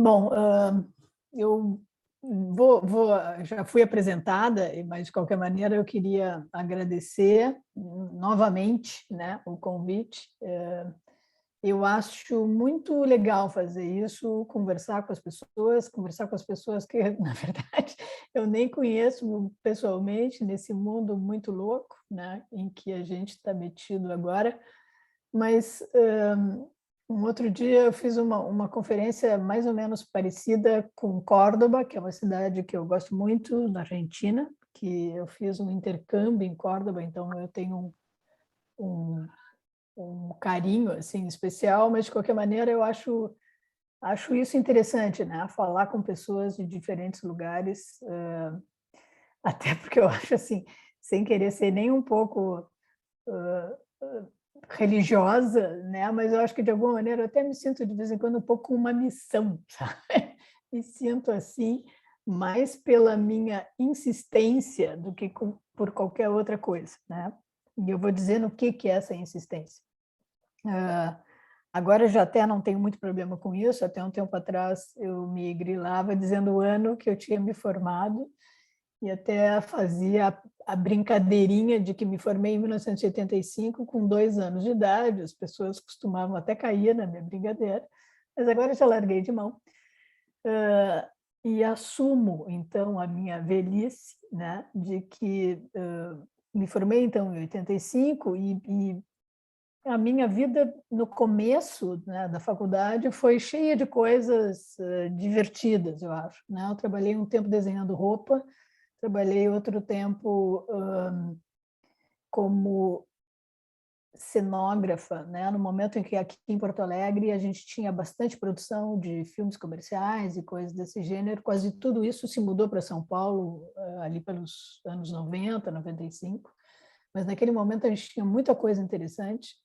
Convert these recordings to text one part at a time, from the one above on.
Bom, eu já fui apresentada, mas de qualquer maneira eu queria agradecer novamente, né, o convite. Eu acho muito legal fazer isso, conversar com as pessoas que, na verdade, eu nem conheço pessoalmente nesse mundo muito louco, né, em que a gente está metido agora. Mas um outro dia eu fiz uma conferência mais ou menos parecida com Córdoba, que é uma cidade que eu gosto muito, na Argentina, que eu fiz um intercâmbio em Córdoba, então eu tenho um, um carinho assim especial, mas de qualquer maneira eu acho isso interessante, né? Falar com pessoas de diferentes lugares, até porque eu acho assim, sem querer ser nem um pouco religiosa, né? Mas eu acho que de alguma maneira eu até me sinto de vez em quando um pouco com uma missão, sabe? Me sinto assim mais pela minha insistência do que por qualquer outra coisa, né? E eu vou dizer no que é essa insistência. Agora já até não tenho muito problema com isso, até um tempo atrás eu me grilava dizendo o ano que eu tinha me formado e até fazia a brincadeirinha de que me formei em 1985 com 2 anos de idade, as pessoas costumavam até cair na minha brincadeira, mas agora já larguei de mão. E assumo, então, a minha velhice, né, de que me formei, então, em 85 e a minha vida no começo, né, da faculdade foi cheia de coisas divertidas, eu acho, né? Eu trabalhei um tempo desenhando roupa, trabalhei outro tempo como cenógrafa, né? No momento em que aqui em Porto Alegre a gente tinha bastante produção de filmes comerciais e coisas desse gênero, quase tudo isso se mudou para São Paulo ali pelos anos 90, 95, mas naquele momento a gente tinha muita coisa interessante.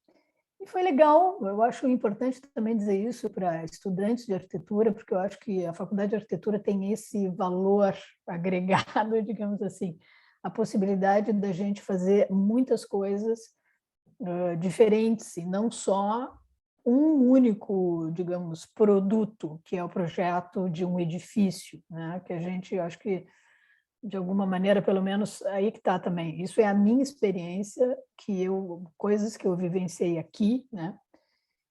E foi legal, eu acho importante também dizer isso para estudantes de arquitetura, porque eu acho que a faculdade de arquitetura tem esse valor agregado, digamos assim, a possibilidade da gente fazer muitas coisas diferentes e não só um único, digamos, produto, que é o projeto de um edifício, né? Que a gente, acho que de alguma maneira, pelo menos aí que está também. Isso é a minha experiência, coisas que eu vivenciei aqui, né,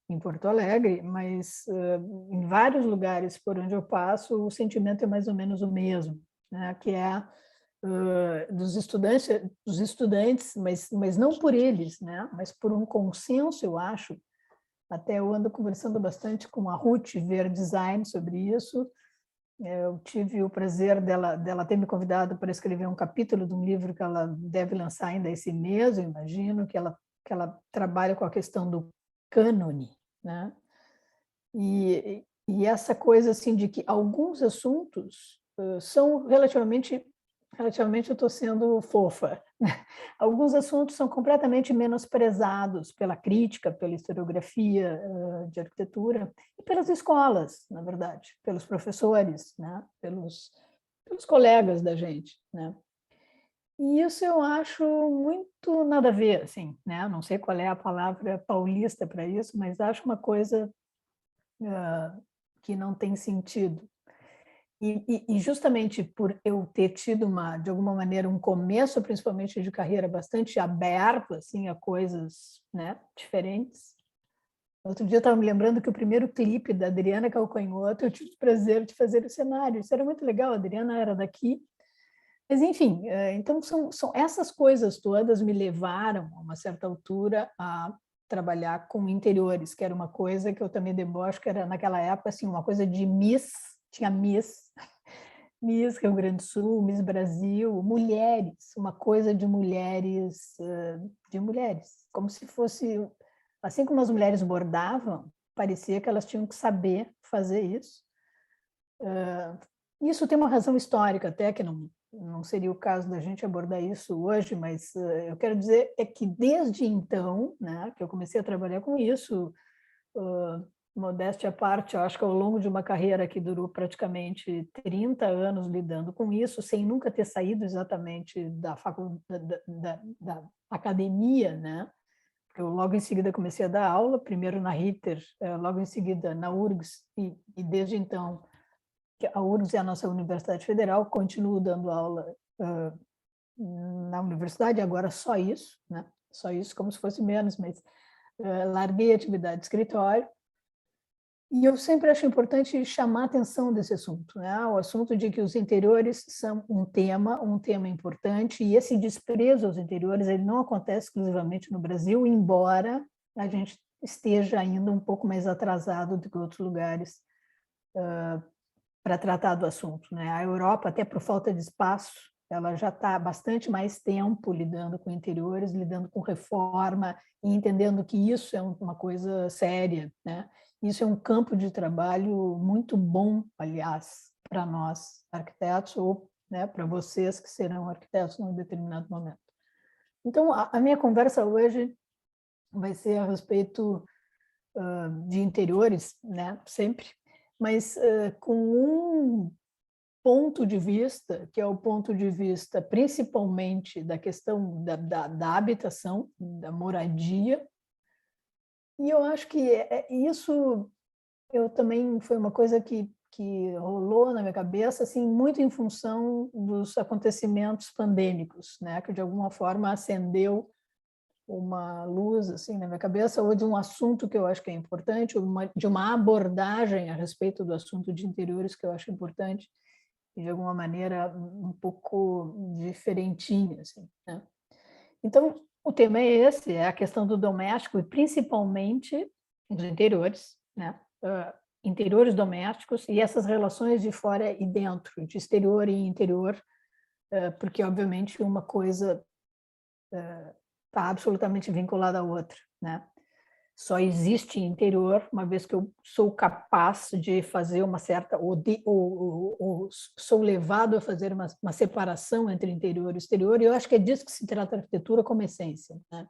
em Porto Alegre, mas em vários lugares por onde eu passo, o sentimento é mais ou menos o mesmo, né, que é dos estudantes, mas não por eles, né, mas por um consenso, eu acho. Até eu ando conversando bastante com a Ruth Ver Design sobre isso. Eu tive o prazer dela ter me convidado para escrever um capítulo de um livro que ela deve lançar ainda esse mês, eu imagino, que ela trabalha com a questão do cânone, né? E essa coisa assim de que alguns assuntos são relativamente eu estou sendo fofa, né? Alguns assuntos são completamente menosprezados pela crítica, pela historiografia de arquitetura e pelas escolas, na verdade, pelos professores, né? pelos colegas da gente, né? E isso eu acho muito nada a ver, assim, né? Não sei qual é a palavra paulista para isso, mas acho uma coisa que não tem sentido. E justamente por eu ter tido de alguma maneira, um começo, principalmente de carreira, bastante aberto assim a coisas, né, diferentes. Outro dia eu estava me lembrando que o primeiro clipe da Adriana Calcanhoto eu tive o prazer de fazer o cenário. Isso era muito legal, a Adriana era daqui. Mas, enfim, então são essas coisas todas me levaram, a uma certa altura, a trabalhar com interiores, que era uma coisa que eu também debocho, que era naquela época assim, uma coisa de Miss, tinha Miss Rio Grande do Sul, Miss Brasil, mulheres, uma coisa de mulheres, como se fosse, assim como as mulheres bordavam, parecia que elas tinham que saber fazer isso. Isso tem uma razão histórica até, que não seria o caso da gente abordar isso hoje, mas eu quero dizer é que desde então, né, que eu comecei a trabalhar com isso, modéstia à parte, eu acho que ao longo de uma carreira que durou praticamente 30 anos lidando com isso, sem nunca ter saído exatamente da academia, né? Eu logo em seguida comecei a dar aula, primeiro na Ritter, logo em seguida na URGS, e desde então que a URGS é a nossa Universidade Federal, continuo dando aula na universidade, agora só isso, né? Só isso, como se fosse menos, mas larguei a atividade de escritório. E eu sempre acho importante chamar a atenção desse assunto, né? O assunto de que os interiores são um tema importante, e esse desprezo aos interiores ele não acontece exclusivamente no Brasil, embora a gente esteja ainda um pouco mais atrasado do que outros lugares para tratar do assunto, né? A Europa, até por falta de espaço, ela já está há bastante mais tempo lidando com interiores, lidando com reforma e entendendo que isso é uma coisa séria, né? Isso é um campo de trabalho muito bom, aliás, para nós arquitetos ou, né, para vocês que serão arquitetos num determinado momento. Então, a minha conversa hoje vai ser a respeito de interiores, né, sempre, mas com um ponto de vista, que é o ponto de vista principalmente da questão da habitação, da moradia, e eu acho que isso eu também foi uma coisa que rolou na minha cabeça, assim, muito em função dos acontecimentos pandêmicos, né, que de alguma forma acendeu uma luz assim na minha cabeça, ou de um assunto que eu acho que é importante, de uma abordagem a respeito do assunto de interiores que eu acho importante, e de alguma maneira um pouco diferentinha, assim, né? Então, o tema é esse, é a questão do doméstico e principalmente dos interiores, né? Interiores domésticos e essas relações de fora e dentro, de exterior e interior, porque obviamente uma coisa está absolutamente vinculada à outra, né? Só existe interior uma vez que eu sou capaz de fazer uma certa, ou sou levado a fazer uma separação entre interior e exterior, e eu acho que é disso que se trata a arquitetura como essência, né?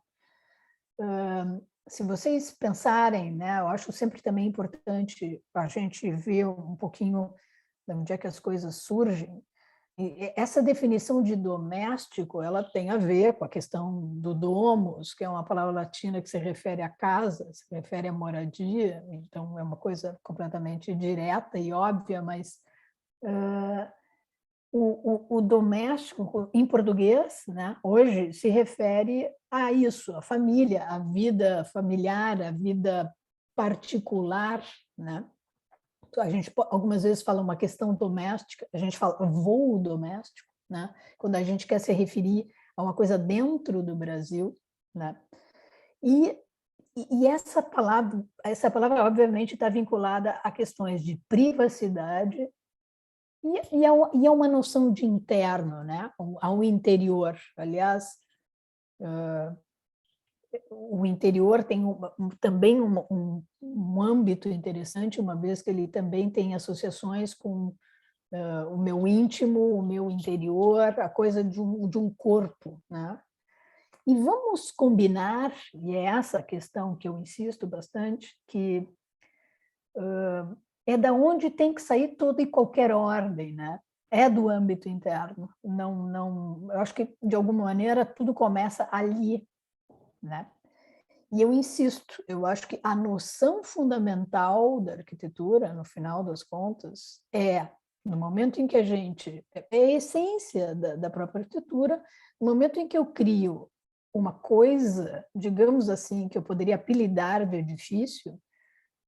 Se vocês pensarem, né, eu acho sempre também importante a gente ver um pouquinho de onde é que as coisas surgem. E essa definição de doméstico, ela tem a ver com a questão do domus, que é uma palavra latina que se refere à casa, se refere à moradia, então é uma coisa completamente direta e óbvia, mas o doméstico, em português, né, hoje, se refere a isso, a família, a vida familiar, a vida particular, né? A gente algumas vezes fala uma questão doméstica, a gente fala voo doméstico, né? Quando a gente quer se referir a uma coisa dentro do Brasil, né? E essa palavra obviamente está vinculada a questões de privacidade e a uma noção de interno, né? Ao interior. Aliás, o interior tem também um âmbito interessante, uma vez que ele também tem associações com o meu íntimo, o meu interior, a coisa de um corpo, né? E vamos combinar, e é essa a questão que eu insisto bastante, que é da onde tem que sair toda e qualquer ordem, né? É do âmbito interno. Não, eu acho que de alguma maneira tudo começa ali, né? E eu insisto, eu acho que a noção fundamental da arquitetura, no final das contas, no momento em que a gente, é a essência da própria arquitetura, no momento em que eu crio uma coisa, digamos assim, que eu poderia apelidar de edifício,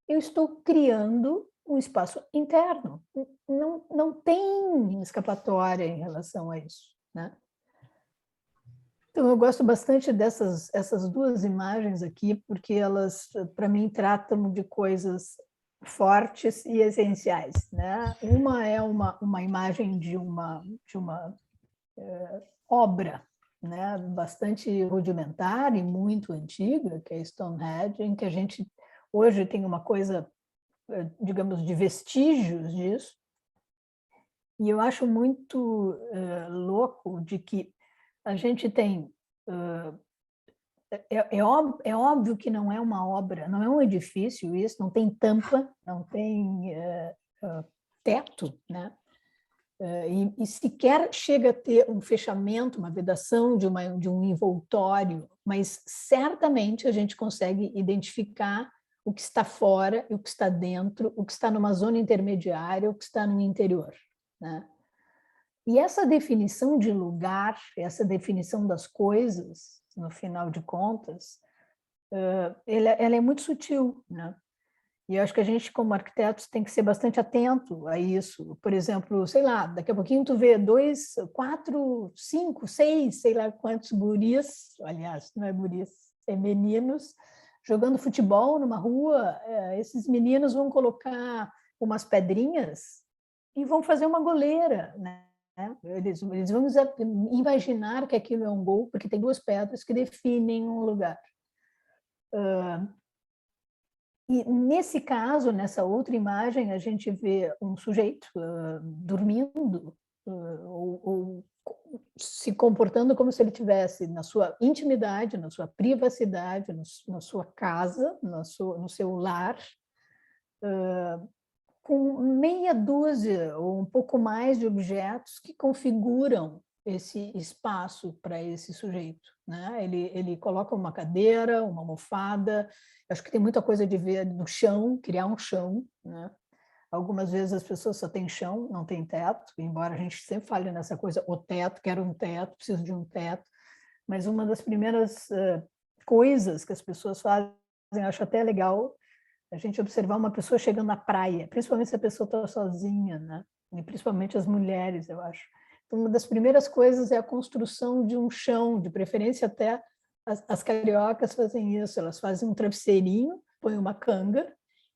eu estou criando um espaço interno. Não tem escapatória em relação a isso, né? Então, eu gosto bastante essas duas imagens aqui, porque elas, para mim, tratam de coisas fortes e essenciais, né? Uma é uma imagem de uma obra, né, bastante rudimentar e muito antiga, que é Stonehenge, em que a gente hoje tem uma coisa, digamos, de vestígios disso. E eu acho muito louco de que a gente tem é óbvio que não é uma obra, não é um edifício isso, não tem tampa, não tem teto, né? E sequer chega a ter um fechamento, uma vedação de um envoltório, mas certamente a gente consegue identificar o que está fora, o que está dentro, o que está numa zona intermediária, o que está no interior, né? E essa definição de lugar, essa definição das coisas, no final de contas, ela é muito sutil, né? E eu acho que a gente, como arquitetos, tem que ser bastante atento a isso. Por exemplo, sei lá, daqui a pouquinho tu vê 2, 4, 5, 6, sei lá quantos guris, aliás, não é guris, é meninos, jogando futebol numa rua. Esses meninos vão colocar umas pedrinhas e vão fazer uma goleira, né? Eles vão imaginar que aquilo é um gol, porque tem 2 pedras que definem um lugar. E nesse caso, nessa outra imagem, a gente vê um sujeito dormindo ou se comportando como se ele tivesse na sua intimidade, na sua privacidade, na sua casa, no seu lar, com meia dúzia ou um pouco mais de objetos que configuram esse espaço para esse sujeito, né? Ele coloca uma cadeira, uma almofada. Acho que tem muita coisa de ver no chão, criar um chão, né? Algumas vezes as pessoas só têm chão, não tem teto, embora a gente sempre fale nessa coisa, o teto, quero um teto, preciso de um teto. Mas uma das primeiras coisas que as pessoas fazem, acho até legal, a gente observar uma pessoa chegando na praia, principalmente se a pessoa está sozinha, né? E principalmente as mulheres, eu acho. Então, uma das primeiras coisas é a construção de um chão, de preferência até as cariocas fazem isso, elas fazem um travesseirinho, põem uma canga,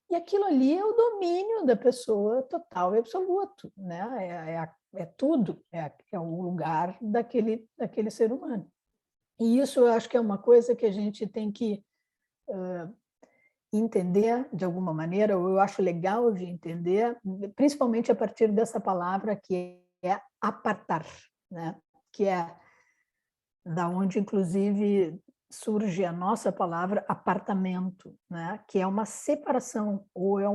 e aquilo ali é o domínio da pessoa total e absoluto, né? É tudo, é o lugar daquele ser humano. E isso eu acho que é uma coisa que a gente tem que entender de alguma maneira, ou eu acho legal de entender, principalmente a partir dessa palavra que é apartar, né? Que é da onde, inclusive, surge a nossa palavra apartamento, né? Que é uma separação, ou é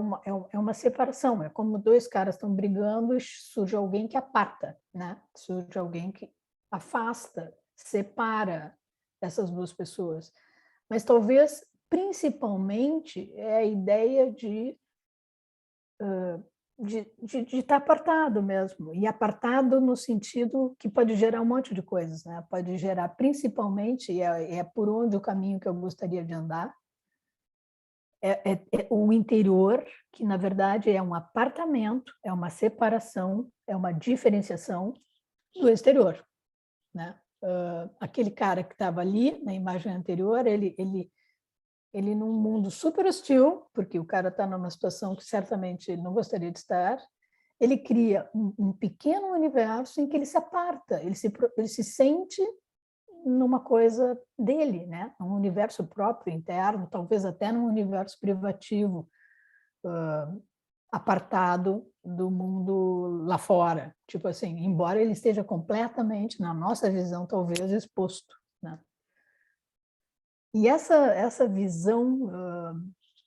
uma separação, é como 2 caras estão brigando e surge alguém que aparta, né? Surge alguém que afasta, separa essas 2 pessoas. Mas talvez, principalmente, é a ideia de estar apartado mesmo, e apartado no sentido que pode gerar um monte de coisas, né? Pode gerar principalmente, e é por onde o caminho que eu gostaria de andar, é o interior, que na verdade é um apartamento, é uma separação, é uma diferenciação do exterior, né? Aquele cara que estava ali na imagem anterior, ele num mundo super hostil, porque o cara está numa situação que certamente ele não gostaria de estar, ele cria um pequeno universo em que ele se aparta, ele se sente numa coisa dele, né? Um universo próprio, interno, talvez até num universo privativo, apartado do mundo lá fora. Tipo assim, embora ele esteja completamente, na nossa visão, talvez exposto, né? E essa visão,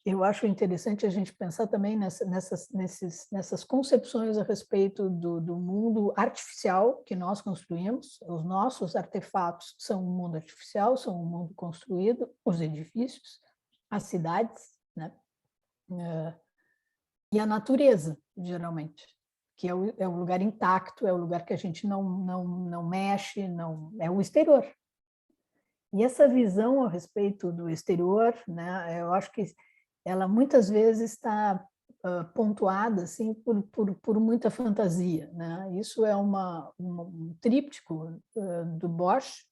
eu acho interessante a gente pensar também nessas concepções a respeito do mundo artificial que nós construímos. Os nossos artefatos são um mundo artificial, são um mundo construído, os edifícios, as cidades, né? E a natureza, geralmente, que é o lugar intacto, é o lugar que a gente não mexe, não, é o exterior. E essa visão a respeito do exterior, né, eu acho que ela muitas vezes está pontuada assim por muita fantasia, né? Isso é um tríptico do Bosch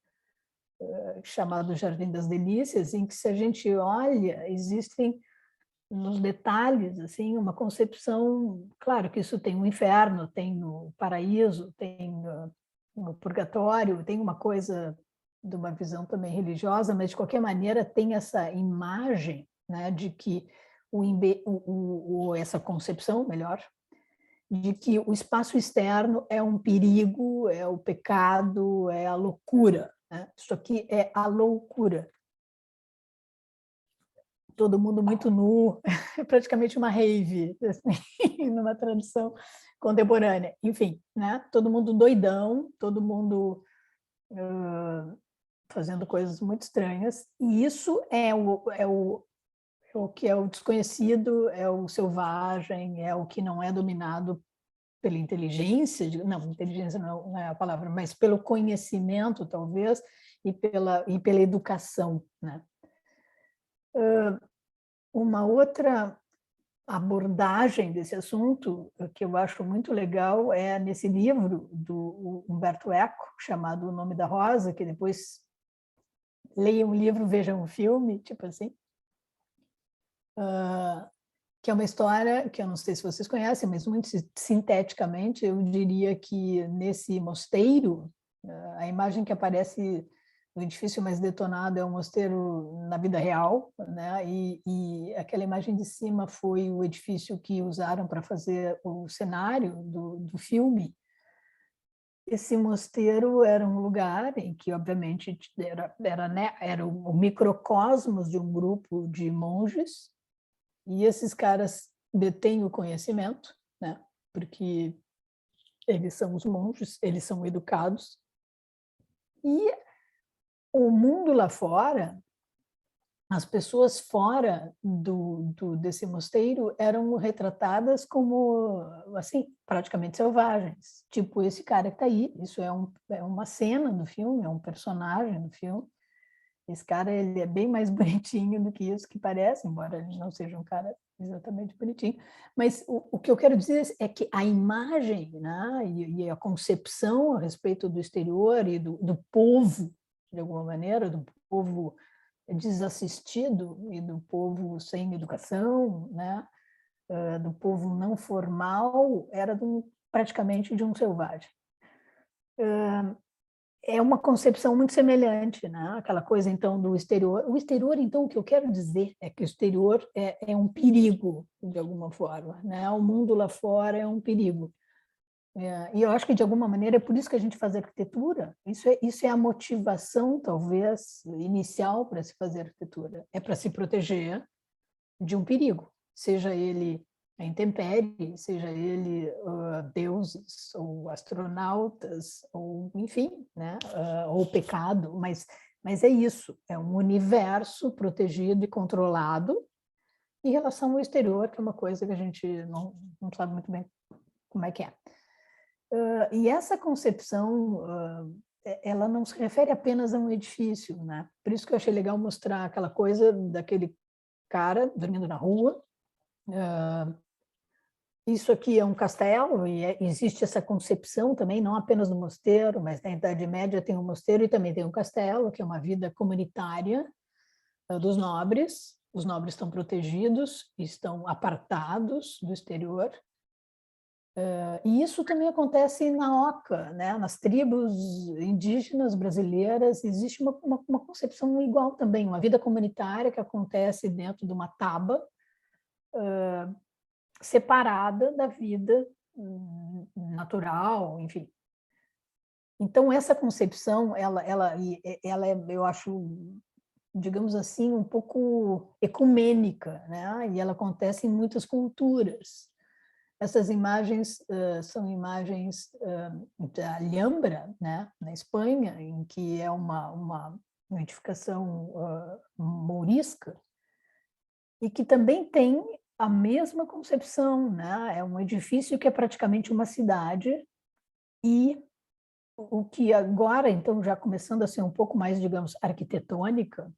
chamado Jardim das Delícias, em que, se a gente olha, existem nos detalhes assim uma concepção, claro que isso tem o inferno, tem o paraíso, tem o purgatório, tem uma coisa de uma visão também religiosa, mas de qualquer maneira tem essa imagem, né, de que essa concepção, melhor, de que o espaço externo é um perigo, é o pecado, é a loucura, né? Isso aqui é a loucura. Todo mundo muito nu, praticamente uma rave, assim, numa tradução contemporânea. Enfim, né? Todo mundo doidão, todo mundo fazendo coisas muito estranhas. E isso é o que é o desconhecido, é o selvagem, é o que não é dominado pela inteligência, não, inteligência não é a palavra, mas pelo conhecimento, talvez, e pela educação, né? Uma outra abordagem desse assunto que eu acho muito legal é nesse livro do Humberto Eco, chamado O Nome da Rosa, que depois leiam o livro, vejam o filme, tipo assim, que é uma história que eu não sei se vocês conhecem, mas muito sinteticamente eu diria que nesse mosteiro, a imagem que aparece no edifício mais detonado é um mosteiro na vida real, né? E aquela imagem de cima foi o edifício que usaram para fazer o cenário do filme. Esse mosteiro era um lugar em que, obviamente, era o microcosmos de um grupo de monges, e esses caras detêm o conhecimento, né? Porque eles são os monges, eles são educados, e o mundo lá fora, as pessoas fora desse mosteiro eram retratadas como, assim, praticamente selvagens. Tipo esse cara que está aí, isso é uma cena do filme, é um personagem do filme. Esse cara, ele é bem mais bonitinho do que isso que parece, embora ele não seja um cara exatamente bonitinho. Mas o que eu quero dizer é que a imagem, né, e a concepção a respeito do exterior e do povo, de alguma maneira, do povo desassistido e do povo sem educação, né, do povo não formal, era praticamente de um selvagem. É uma concepção muito semelhante, né? Aquela coisa, então, do exterior. O exterior, então, o que eu quero dizer é que o exterior é um perigo, de alguma forma, né? O mundo lá fora é um perigo. E eu acho que, de alguma maneira, é por isso que a gente faz arquitetura. Isso é a motivação, talvez, inicial para se fazer arquitetura. É para se proteger de um perigo, seja ele a intempérie, seja ele deuses ou astronautas, ou enfim, né? Ou pecado, mas é isso, é um universo protegido e controlado em relação ao exterior, que é uma coisa que a gente não sabe muito bem como é que é. E essa concepção, ela não se refere apenas a um edifício, né? Por isso que eu achei legal mostrar aquela coisa daquele cara dormindo na rua. Isso aqui é um castelo, e existe essa concepção também, não apenas no mosteiro, mas na Idade Média tem um mosteiro e também tem um castelo, que é uma vida comunitária dos nobres. Os nobres estão protegidos, estão apartados do exterior. E isso também acontece na Oca, né? Nas tribos indígenas brasileiras, existe uma concepção igual também, uma vida comunitária que acontece dentro de uma taba, separada da vida natural, enfim. Então, essa concepção, eu acho, digamos assim, um pouco ecumênica, né? E ela acontece em muitas culturas. Essas imagens são imagens da Alhambra, né, na Espanha, em que é uma edificação mourisca, e que também tem a mesma concepção, né? É um edifício que é praticamente uma cidade, e o que agora, então, já começando a ser um pouco mais, digamos, arquitetônica,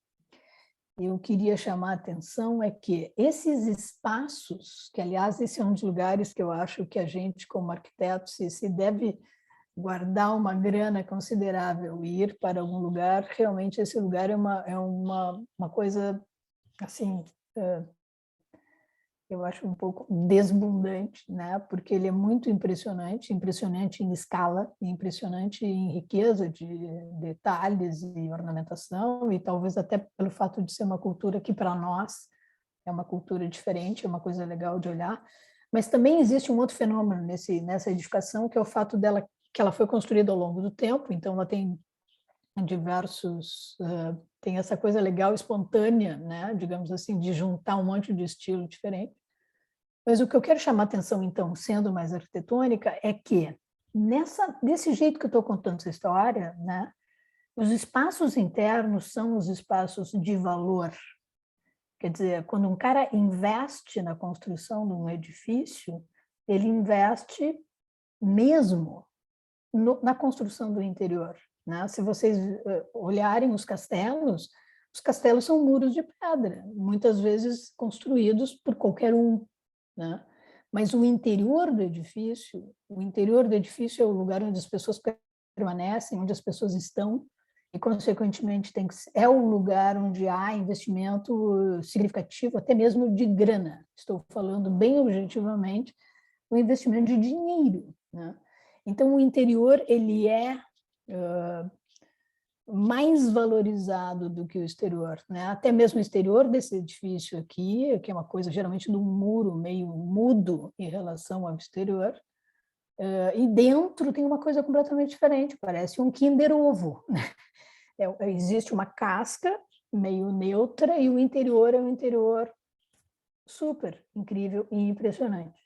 eu queria chamar a atenção é que esses espaços, que aliás esse é um dos lugares que eu acho que a gente como arquiteto se deve guardar uma grana considerável e ir para algum lugar, realmente esse lugar é uma coisa assim, eu acho um pouco desbundante, né? Porque ele é muito impressionante, impressionante em escala, impressionante em riqueza de detalhes e ornamentação, e talvez até pelo fato de ser uma cultura que para nós é uma cultura diferente, é uma coisa legal de olhar. Mas também existe um outro fenômeno nessa edificação, que é o fato dela que ela foi construída ao longo do tempo, então ela tem tem essa coisa legal, espontânea, né? Digamos assim, de juntar um monte de estilo diferente. Mas o que eu quero chamar a atenção, então, sendo mais arquitetônica, é que desse jeito que eu estou contando essa história, né? Os espaços internos são os espaços de valor. Quer dizer, quando um cara investe na construção de um edifício, ele investe mesmo na construção do interior, né? Se vocês olharem os castelos são muros de pedra, muitas vezes construídos por qualquer um, né? Mas o interior do edifício é o lugar onde as pessoas permanecem, onde as pessoas estão, e, consequentemente, é um lugar onde há investimento significativo, até mesmo de grana. Estou falando bem objetivamente, o investimento de dinheiro, né? Então, o interior ele é mais valorizado do que o exterior, né? Até mesmo o exterior desse edifício aqui, que é uma coisa geralmente de um muro meio mudo em relação ao exterior, e dentro tem uma coisa completamente diferente, parece um Kinder Ovo, né? Existe uma casca meio neutra e o interior é um interior super incrível e impressionante.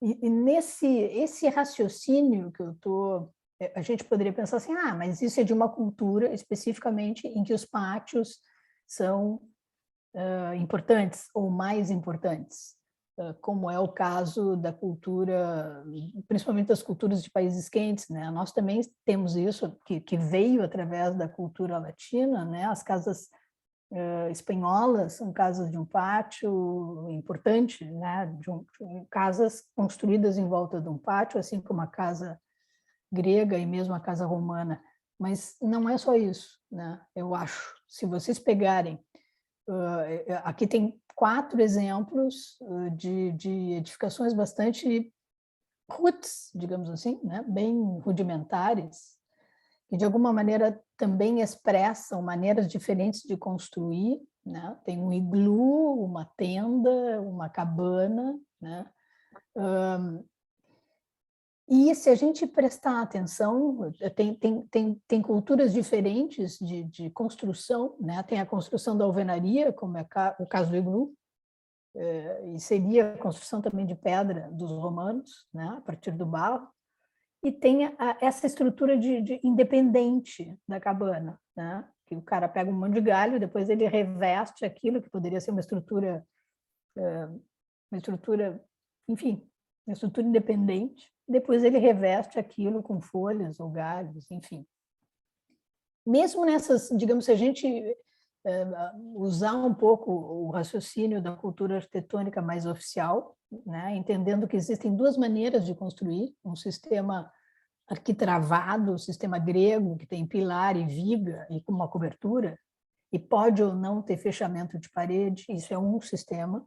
E esse raciocínio que eu estou... A gente poderia pensar assim, mas isso é de uma cultura especificamente em que os pátios são importantes ou mais importantes, como é o caso da cultura, principalmente das culturas de países quentes, né? Nós também temos isso, que veio através da cultura latina, né? As casas espanholas são casas de um pátio importante, né? De casas construídas em volta de um pátio, assim como a casa grega e mesmo a casa romana. Mas não é só isso, né? Eu acho. Se vocês pegarem... aqui tem 4 exemplos de edificações bastante roots, digamos assim, né? Bem rudimentares, que de alguma maneira também expressam maneiras diferentes de construir, né? Tem um iglu, uma tenda, uma cabana, né? E se a gente prestar atenção, tem culturas diferentes de construção, né? Tem a construção da alvenaria, como é o caso do iglu, e seria a construção também de pedra dos romanos, né? A partir do barro, e tem essa estrutura de independente da cabana, né? Que o cara pega um monte de galho, depois ele reveste aquilo, que poderia ser uma estrutura, enfim, uma estrutura independente, depois ele reveste aquilo com folhas ou galhos, enfim. Mesmo nessas, digamos, se a gente usar um pouco o raciocínio da cultura arquitetônica mais oficial, né, entendendo que existem 2 maneiras de construir, um sistema arquitravado, o sistema grego, que tem pilar e viga e com uma cobertura, e pode ou não ter fechamento de parede, isso é um sistema,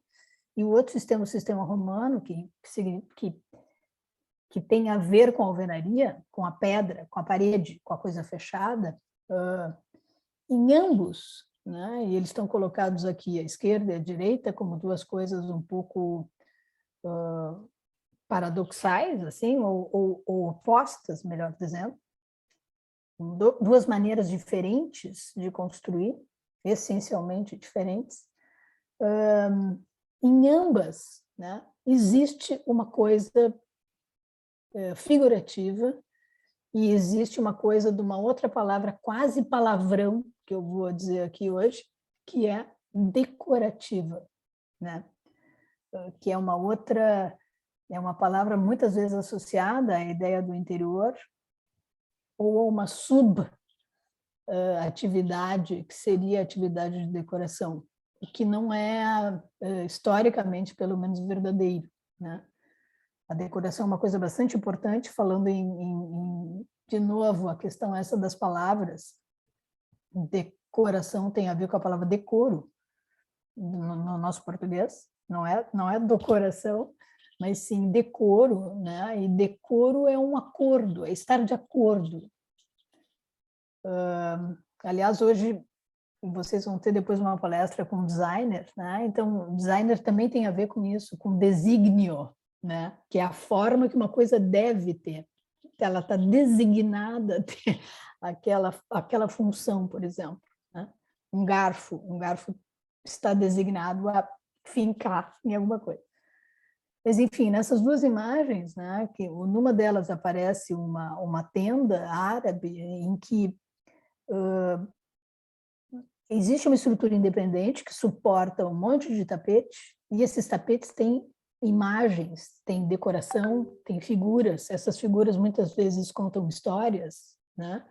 e o outro sistema, o sistema romano, que tem a ver com a alvenaria, com a pedra, com a parede, com a coisa fechada, em ambos, né, e eles estão colocados aqui à esquerda e à direita como 2 coisas um pouco paradoxais, assim, ou opostas, melhor dizendo, 2 maneiras diferentes de construir, essencialmente diferentes. Em ambas, né, existe uma coisa figurativa e existe uma coisa de uma outra palavra, quase palavrão, que eu vou dizer aqui hoje, que é decorativa, né? Que é uma outra, é uma palavra muitas vezes associada à ideia do interior ou a uma subatividade, que seria a atividade de decoração, o que não é, historicamente, pelo menos, verdadeiro, né? A decoração é uma coisa bastante importante, falando de novo, a questão essa das palavras. Decoração tem a ver com a palavra decoro, no nosso português, não é decoração, mas sim decoro, né? E decoro é um acordo, é estar de acordo. Aliás, hoje vocês vão ter depois uma palestra com designer, né? Então, designer também tem a ver com isso, com desígnio, né? Que é a forma que uma coisa deve ter. Ela está designada a ter aquela função, por exemplo, né? Um garfo está designado a fincar em alguma coisa. Mas, enfim, nessas 2 imagens, né, que numa delas aparece uma tenda árabe em que existe uma estrutura independente que suporta um monte de tapete, e esses tapetes têm imagens, têm decoração, têm figuras. Essas figuras muitas vezes contam histórias, né?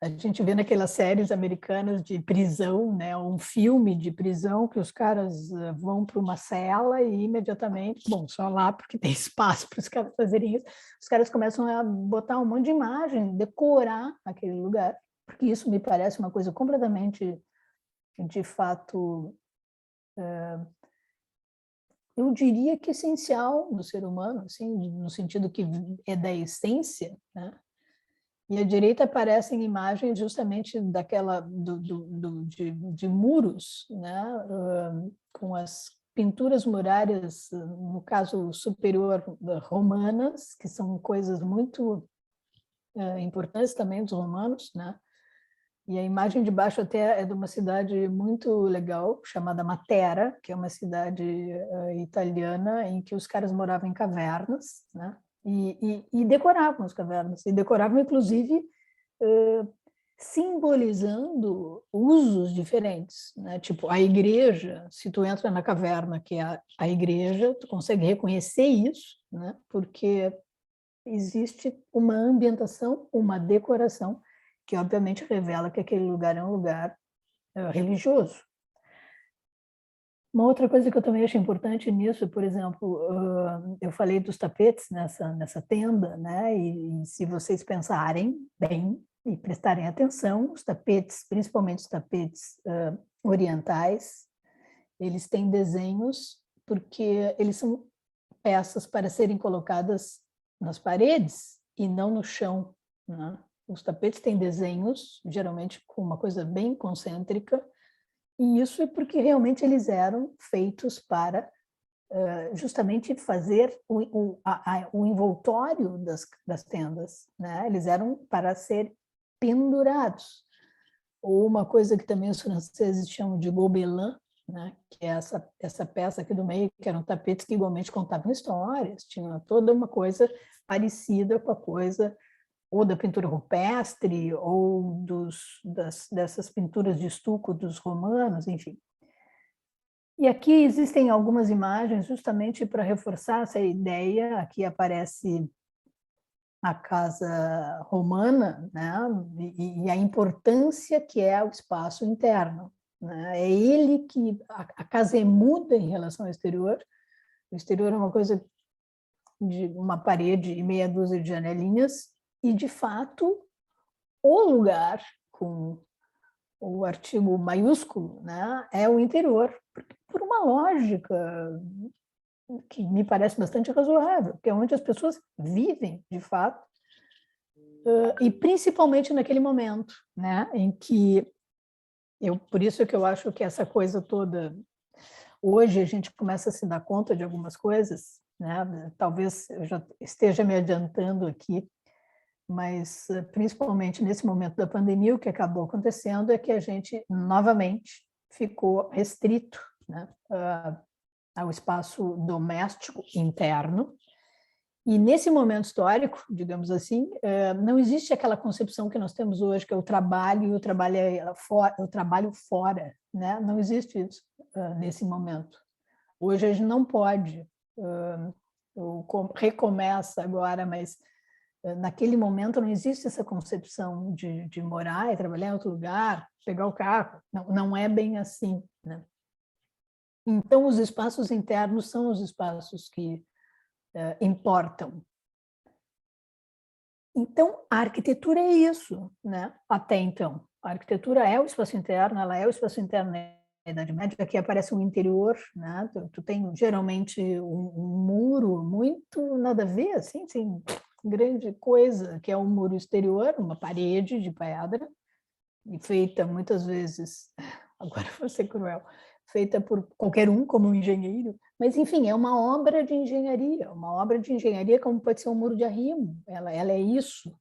A gente vê naquelas séries americanas de prisão, né? Um filme de prisão que os caras vão para uma cela e imediatamente, bom, só lá porque tem espaço para os caras fazerem isso, os caras começam a botar um monte de imagem, decorar aquele lugar, porque isso me parece uma coisa completamente, de fato, eu diria que essencial no ser humano, assim, no sentido que é da essência, né? E à direita aparecem imagens justamente daquela de muros, né? Com as pinturas murárias, no caso superior, romanas, que são coisas muito importantes também dos romanos, né? E a imagem de baixo até é de uma cidade muito legal, chamada Matera, que é uma cidade italiana em que os caras moravam em cavernas, né? E decoravam as cavernas, e decoravam, inclusive, simbolizando usos diferentes, né? Tipo, a igreja, se tu entra na caverna, que é a igreja, tu consegue reconhecer isso, né? Porque existe uma ambientação, uma decoração, que obviamente revela que aquele lugar é um lugar religioso. Uma outra coisa que eu também acho importante nisso, por exemplo, eu falei dos tapetes nessa tenda, né? E se vocês pensarem bem e prestarem atenção, os tapetes, principalmente os tapetes orientais, eles têm desenhos porque eles são peças para serem colocadas nas paredes e não no chão, né? Os tapetes têm desenhos, geralmente com uma coisa bem concêntrica, e isso é porque realmente eles eram feitos para justamente fazer o envoltório das tendas, né? Eles eram para ser pendurados. Ou uma coisa que também os franceses chamam de gobelin, né? Que é essa peça aqui do meio, que eram tapetes que igualmente contavam histórias, tinha toda uma coisa parecida com a coisa ou da pintura rupestre, ou dessas pinturas de estuco dos romanos, enfim. E aqui existem algumas imagens justamente para reforçar essa ideia. Aqui aparece a casa romana, né? E a importância que é o espaço interno, né? É ele que a casa é muda em relação ao exterior. O exterior é uma coisa de uma parede e meia dúzia de janelinhas, e de fato o lugar com o artigo maiúsculo, né, é o interior, por uma lógica que me parece bastante razoável, que é onde as pessoas vivem, de fato, e principalmente naquele momento, né, em que por isso que eu acho que essa coisa toda, hoje a gente começa a se dar conta de algumas coisas, né, talvez eu já esteja me adiantando aqui, mas principalmente nesse momento da pandemia, o que acabou acontecendo é que a gente novamente ficou restrito, né, ao espaço doméstico interno. E nesse momento histórico, digamos assim, não existe aquela concepção que nós temos hoje, que eu trabalho e eu trabalho fora, né? Não existe isso nesse momento. Hoje a gente não pode, recomeça agora, mas naquele momento não existe essa concepção de morar e trabalhar em outro lugar, pegar o carro. Não, não é bem assim, né? Então, os espaços internos são os espaços que importam. Então, a arquitetura é isso, né? Até então. A arquitetura é o espaço interno, ela é o espaço interno na Idade Média. Aqui aparece um interior, né? Tu tem geralmente um muro muito nada a ver, assim, grande coisa, que é um muro exterior, uma parede de pedra, e feita muitas vezes, agora vou ser cruel, feita por qualquer um, como um engenheiro, mas enfim, é uma obra de engenharia como pode ser um muro de arrimo, ela é isso,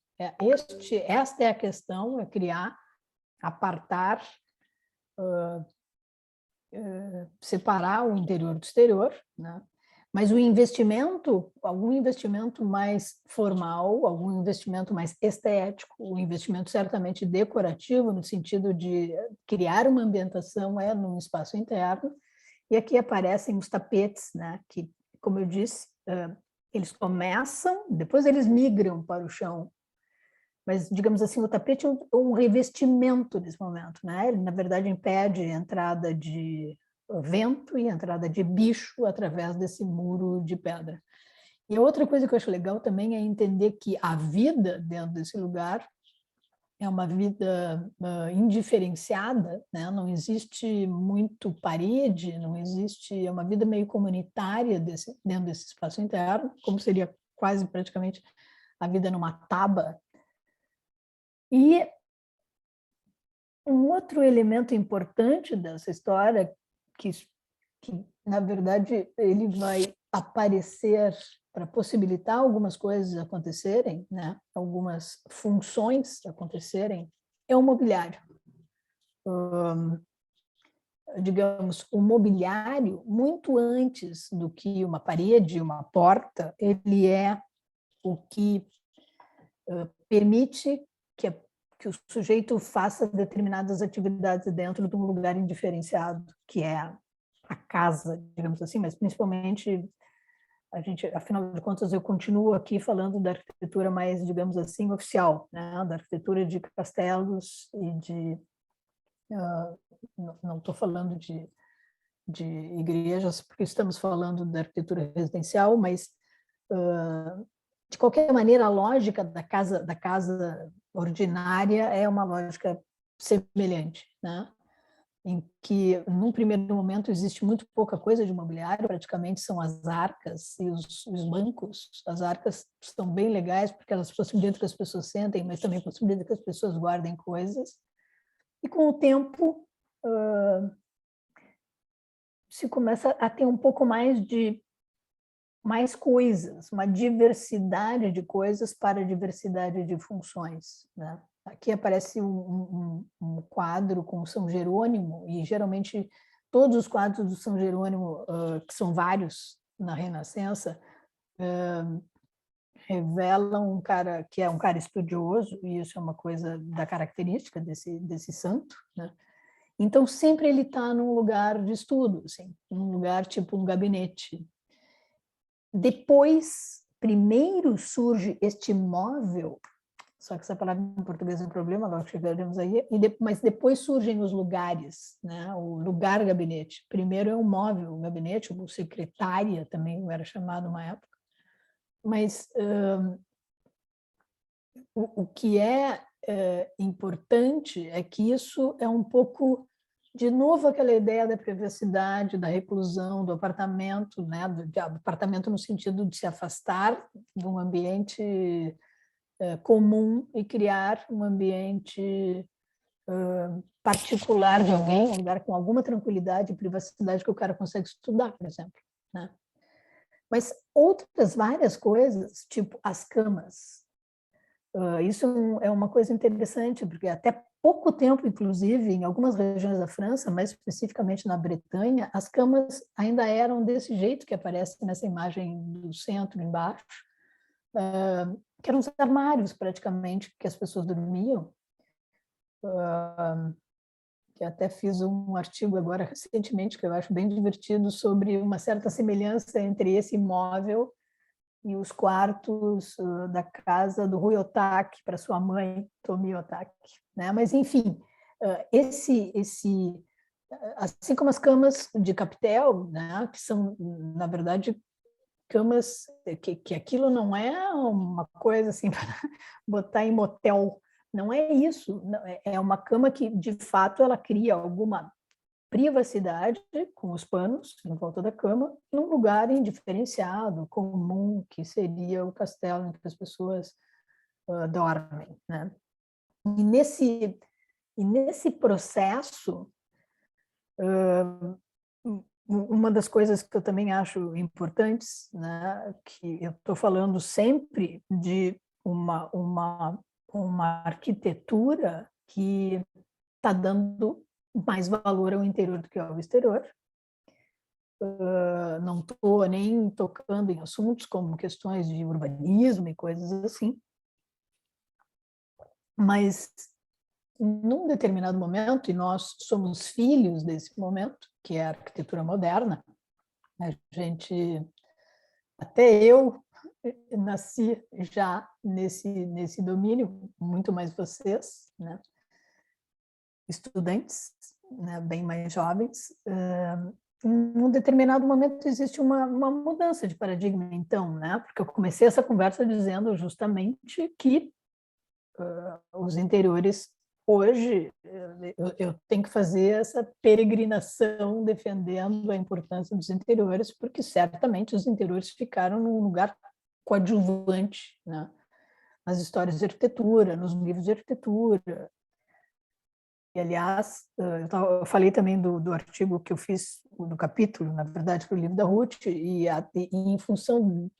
esta é a questão, é criar, apartar, separar o interior do exterior, né? Mas o investimento, algum investimento mais formal, algum investimento mais estético, um investimento certamente decorativo, no sentido de criar uma ambientação num espaço interno. E aqui aparecem os tapetes, né? Que, como eu disse, eles começam, depois eles migram para o chão. Mas, digamos assim, o tapete é um revestimento nesse momento, né? Ele, na verdade, impede a entrada de vento e entrada de bicho através desse muro de pedra. E a outra coisa que eu acho legal também é entender que a vida dentro desse lugar é uma vida indiferenciada, né? Não existe muito parede, não existe, é uma vida meio comunitária dentro desse espaço interno, como seria quase praticamente a vida numa taba. E um outro elemento importante dessa história, que na verdade ele vai aparecer para possibilitar algumas coisas acontecerem, né? Algumas funções acontecerem, é o mobiliário. Digamos, o mobiliário, muito antes do que uma parede, uma porta, ele é o que permite que o sujeito faça determinadas atividades dentro de um lugar indiferenciado, que é a casa, digamos assim, mas principalmente a gente, afinal de contas, eu continuo aqui falando da arquitetura mais, digamos assim, oficial, né? Da arquitetura de castelos e de não estou falando de igrejas, porque estamos falando da arquitetura residencial, mas de qualquer maneira a lógica da casa ordinária é uma lógica semelhante, né? Em que, num primeiro momento, existe muito pouca coisa de mobiliário, praticamente são as arcas e os bancos. As arcas são bem legais, porque elas possibilitam que as pessoas sentem, mas também possibilitam que as pessoas guardem coisas. E, com o tempo, se começa a ter um pouco mais coisas, uma diversidade de coisas para diversidade de funções, né? Aqui aparece um quadro com São Jerônimo, e geralmente todos os quadros do São Jerônimo, que são vários na Renascença, revelam um cara que é um cara estudioso, e isso é uma coisa da característica desse santo, né? Então, sempre ele está num lugar de estudo, assim, num lugar tipo um gabinete. Depois, primeiro surge este móvel, só que essa palavra em português é um problema, agora chegaremos aí, mas depois surgem os lugares, né? O lugar gabinete. Primeiro é o móvel, o gabinete, o secretária também era chamado uma época, mas o que é importante é que isso é um pouco, de novo, aquela ideia da privacidade, da reclusão, do apartamento, né? Do apartamento no sentido de se afastar de um ambiente comum e criar um ambiente particular de alguém, um lugar com alguma tranquilidade e privacidade que o cara consegue estudar, por exemplo, né? Mas outras várias coisas, tipo as camas, isso é uma coisa interessante, porque até pouco tempo, inclusive, em algumas regiões da França, mais especificamente na Bretanha, as camas ainda eram desse jeito que aparece nessa imagem do centro, embaixo, que eram os armários, praticamente, que as pessoas dormiam. Que até fiz um artigo agora recentemente, que eu acho bem divertido, sobre uma certa semelhança entre esse imóvel e os quartos da casa do Rui Otaki para sua mãe, Tomi Otaki, né? Mas, enfim, assim como as camas de capitel, né? Que são, na verdade, camas que aquilo não é uma coisa assim para botar em motel, não é isso, é uma cama que de fato ela cria alguma privacidade com os panos em volta da cama, num lugar indiferenciado, comum, que seria o castelo em que as pessoas dormem, né? E nesse processo, uma das coisas que eu também acho importantes, né, que eu estou falando sempre de uma arquitetura que está dando mais valor ao interior do que ao exterior, não estou nem tocando em assuntos como questões de urbanismo e coisas assim, mas num determinado momento, e nós somos filhos desse momento, que é a arquitetura moderna, a gente, até eu nasci já nesse domínio, muito mais vocês, né? Estudantes, né? Bem mais jovens. Em um determinado momento existe uma mudança de paradigma, então, né? Porque eu comecei essa conversa dizendo justamente que os interiores hoje eu tenho que fazer essa peregrinação defendendo a importância dos interiores, porque certamente os interiores ficaram num lugar coadjuvante, né? Nas histórias de arquitetura, nos livros de arquitetura. E, aliás, eu falei também do artigo que eu fiz, do capítulo, na verdade, para o livro da Ruth, e em função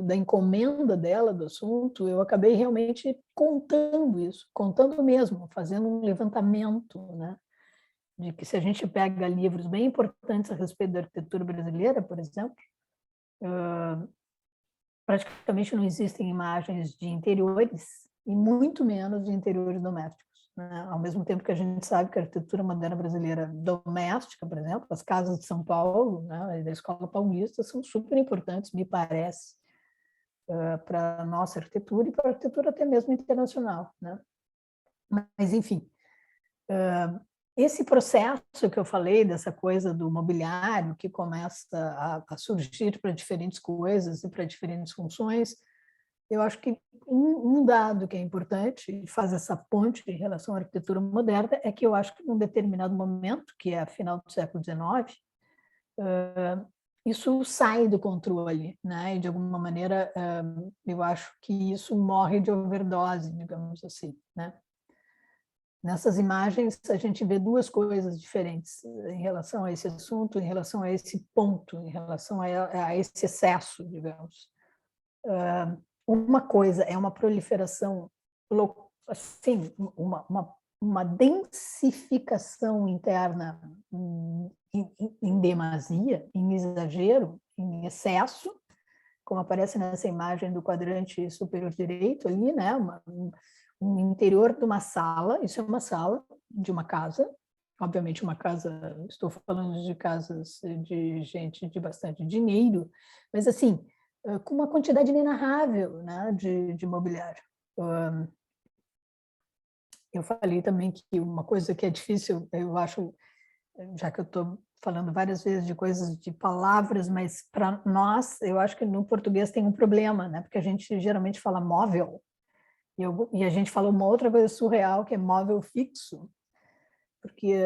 da encomenda dela, do assunto, eu acabei realmente contando isso, contando mesmo, fazendo um levantamento, né? De que se a gente pega livros bem importantes a respeito da arquitetura brasileira, por exemplo, praticamente não existem imagens de interiores e muito menos de interiores domésticos, né? Ao mesmo tempo que a gente sabe que a arquitetura moderna brasileira doméstica, por exemplo, as casas de São Paulo, né, e da Escola Paulista, são super importantes, me parece, para a nossa arquitetura e para a arquitetura até mesmo internacional, né? Mas, enfim, esse processo que eu falei, dessa coisa do mobiliário que começa a surgir para diferentes coisas e para diferentes funções, eu acho que um dado que é importante e faz essa ponte em relação à arquitetura moderna é que eu acho que num determinado momento, que é a final do século XIX, isso sai do controle, né? E de alguma maneira eu acho que isso morre de overdose, digamos assim, né? Nessas imagens, a gente vê duas coisas diferentes em relação a esse assunto, em relação a esse ponto, em relação a esse excesso, digamos. Uma coisa é uma proliferação, assim, uma densificação interna em demasia, em exagero, em excesso, como aparece nessa imagem do quadrante superior direito ali, né? Um interior de uma sala, isso é uma sala de uma casa, obviamente uma casa, estou falando de casas de gente de bastante dinheiro, mas assim, com uma quantidade inenarrável, né, de mobiliário. Eu falei também que uma coisa que é difícil, eu acho, já que eu estou falando várias vezes de coisas, de palavras, mas para nós, eu acho que no português tem um problema, né, porque a gente geralmente fala móvel, e a gente fala uma outra coisa surreal, que é móvel fixo, porque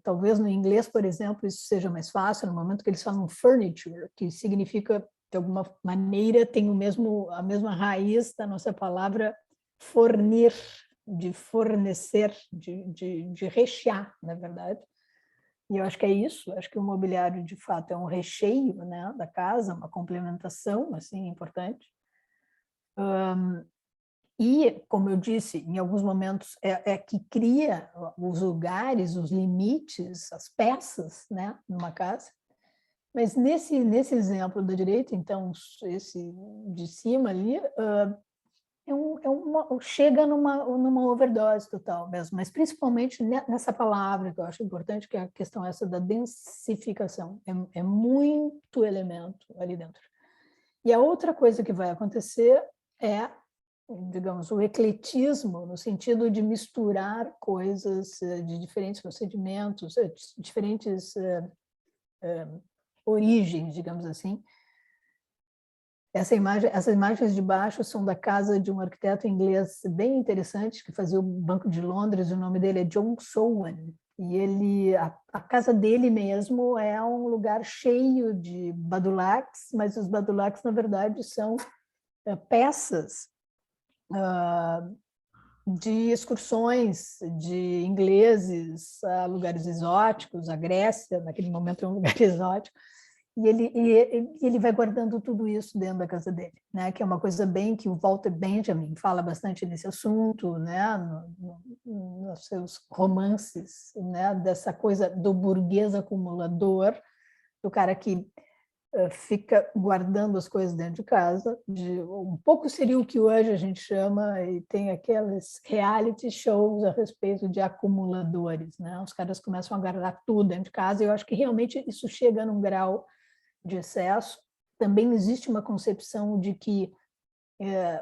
talvez no inglês, por exemplo, isso seja mais fácil, no momento que eles falam furniture, que significa, de alguma maneira, tem a mesma raiz da nossa palavra fornir, de fornecer, de rechear, na verdade. E eu acho que é isso, acho que o mobiliário, de fato, é um recheio, né, da casa, uma complementação, assim, importante. E, como eu disse, em alguns momentos é que cria os lugares, os limites, as peças, né, numa casa. Mas nesse exemplo da direita, então, esse de cima ali, chega numa overdose total mesmo, mas principalmente nessa palavra que eu acho importante, que é a questão essa da densificação. É muito elemento ali dentro. E a outra coisa que vai acontecer é, digamos, o ecletismo, no sentido de misturar coisas de diferentes procedimentos, diferentes origens, digamos assim. Essas imagens de baixo são da casa de um arquiteto inglês bem interessante, que fazia o Banco de Londres, o nome dele é John Soane, e a casa dele mesmo é um lugar cheio de badulaques, mas os badulaques, na verdade, são peças de excursões de ingleses a lugares exóticos, a Grécia, naquele momento é um lugar exótico, e ele vai guardando tudo isso dentro da casa dele, né? Que é uma coisa bem que o Walter Benjamin fala bastante nesse assunto, né? Nos seus romances, né? Dessa coisa do burguês acumulador do cara que fica guardando as coisas dentro de casa, um pouco seria o que hoje a gente chama, e tem aqueles reality shows a respeito de acumuladores, né? Os caras começam a guardar tudo dentro de casa, e eu acho que realmente isso chega num grau de excesso. Também existe uma concepção de que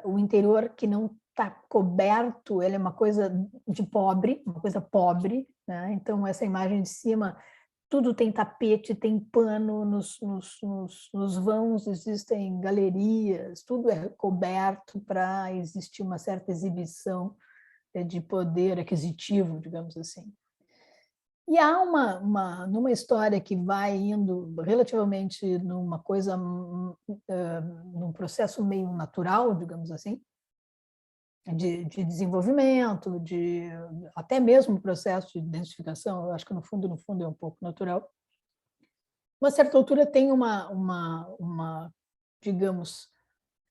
o interior que não está coberto, ele é uma coisa de pobre, uma coisa pobre, né? Então, essa imagem de cima, tudo tem tapete, tem pano, nos vãos existem galerias, tudo é coberto para existir uma certa exibição de poder aquisitivo, digamos assim. E há numa história que vai indo relativamente numa coisa, num processo meio natural, digamos assim, de desenvolvimento, até mesmo o processo de identificação, eu acho que no fundo é um pouco natural. Uma certa altura tem digamos,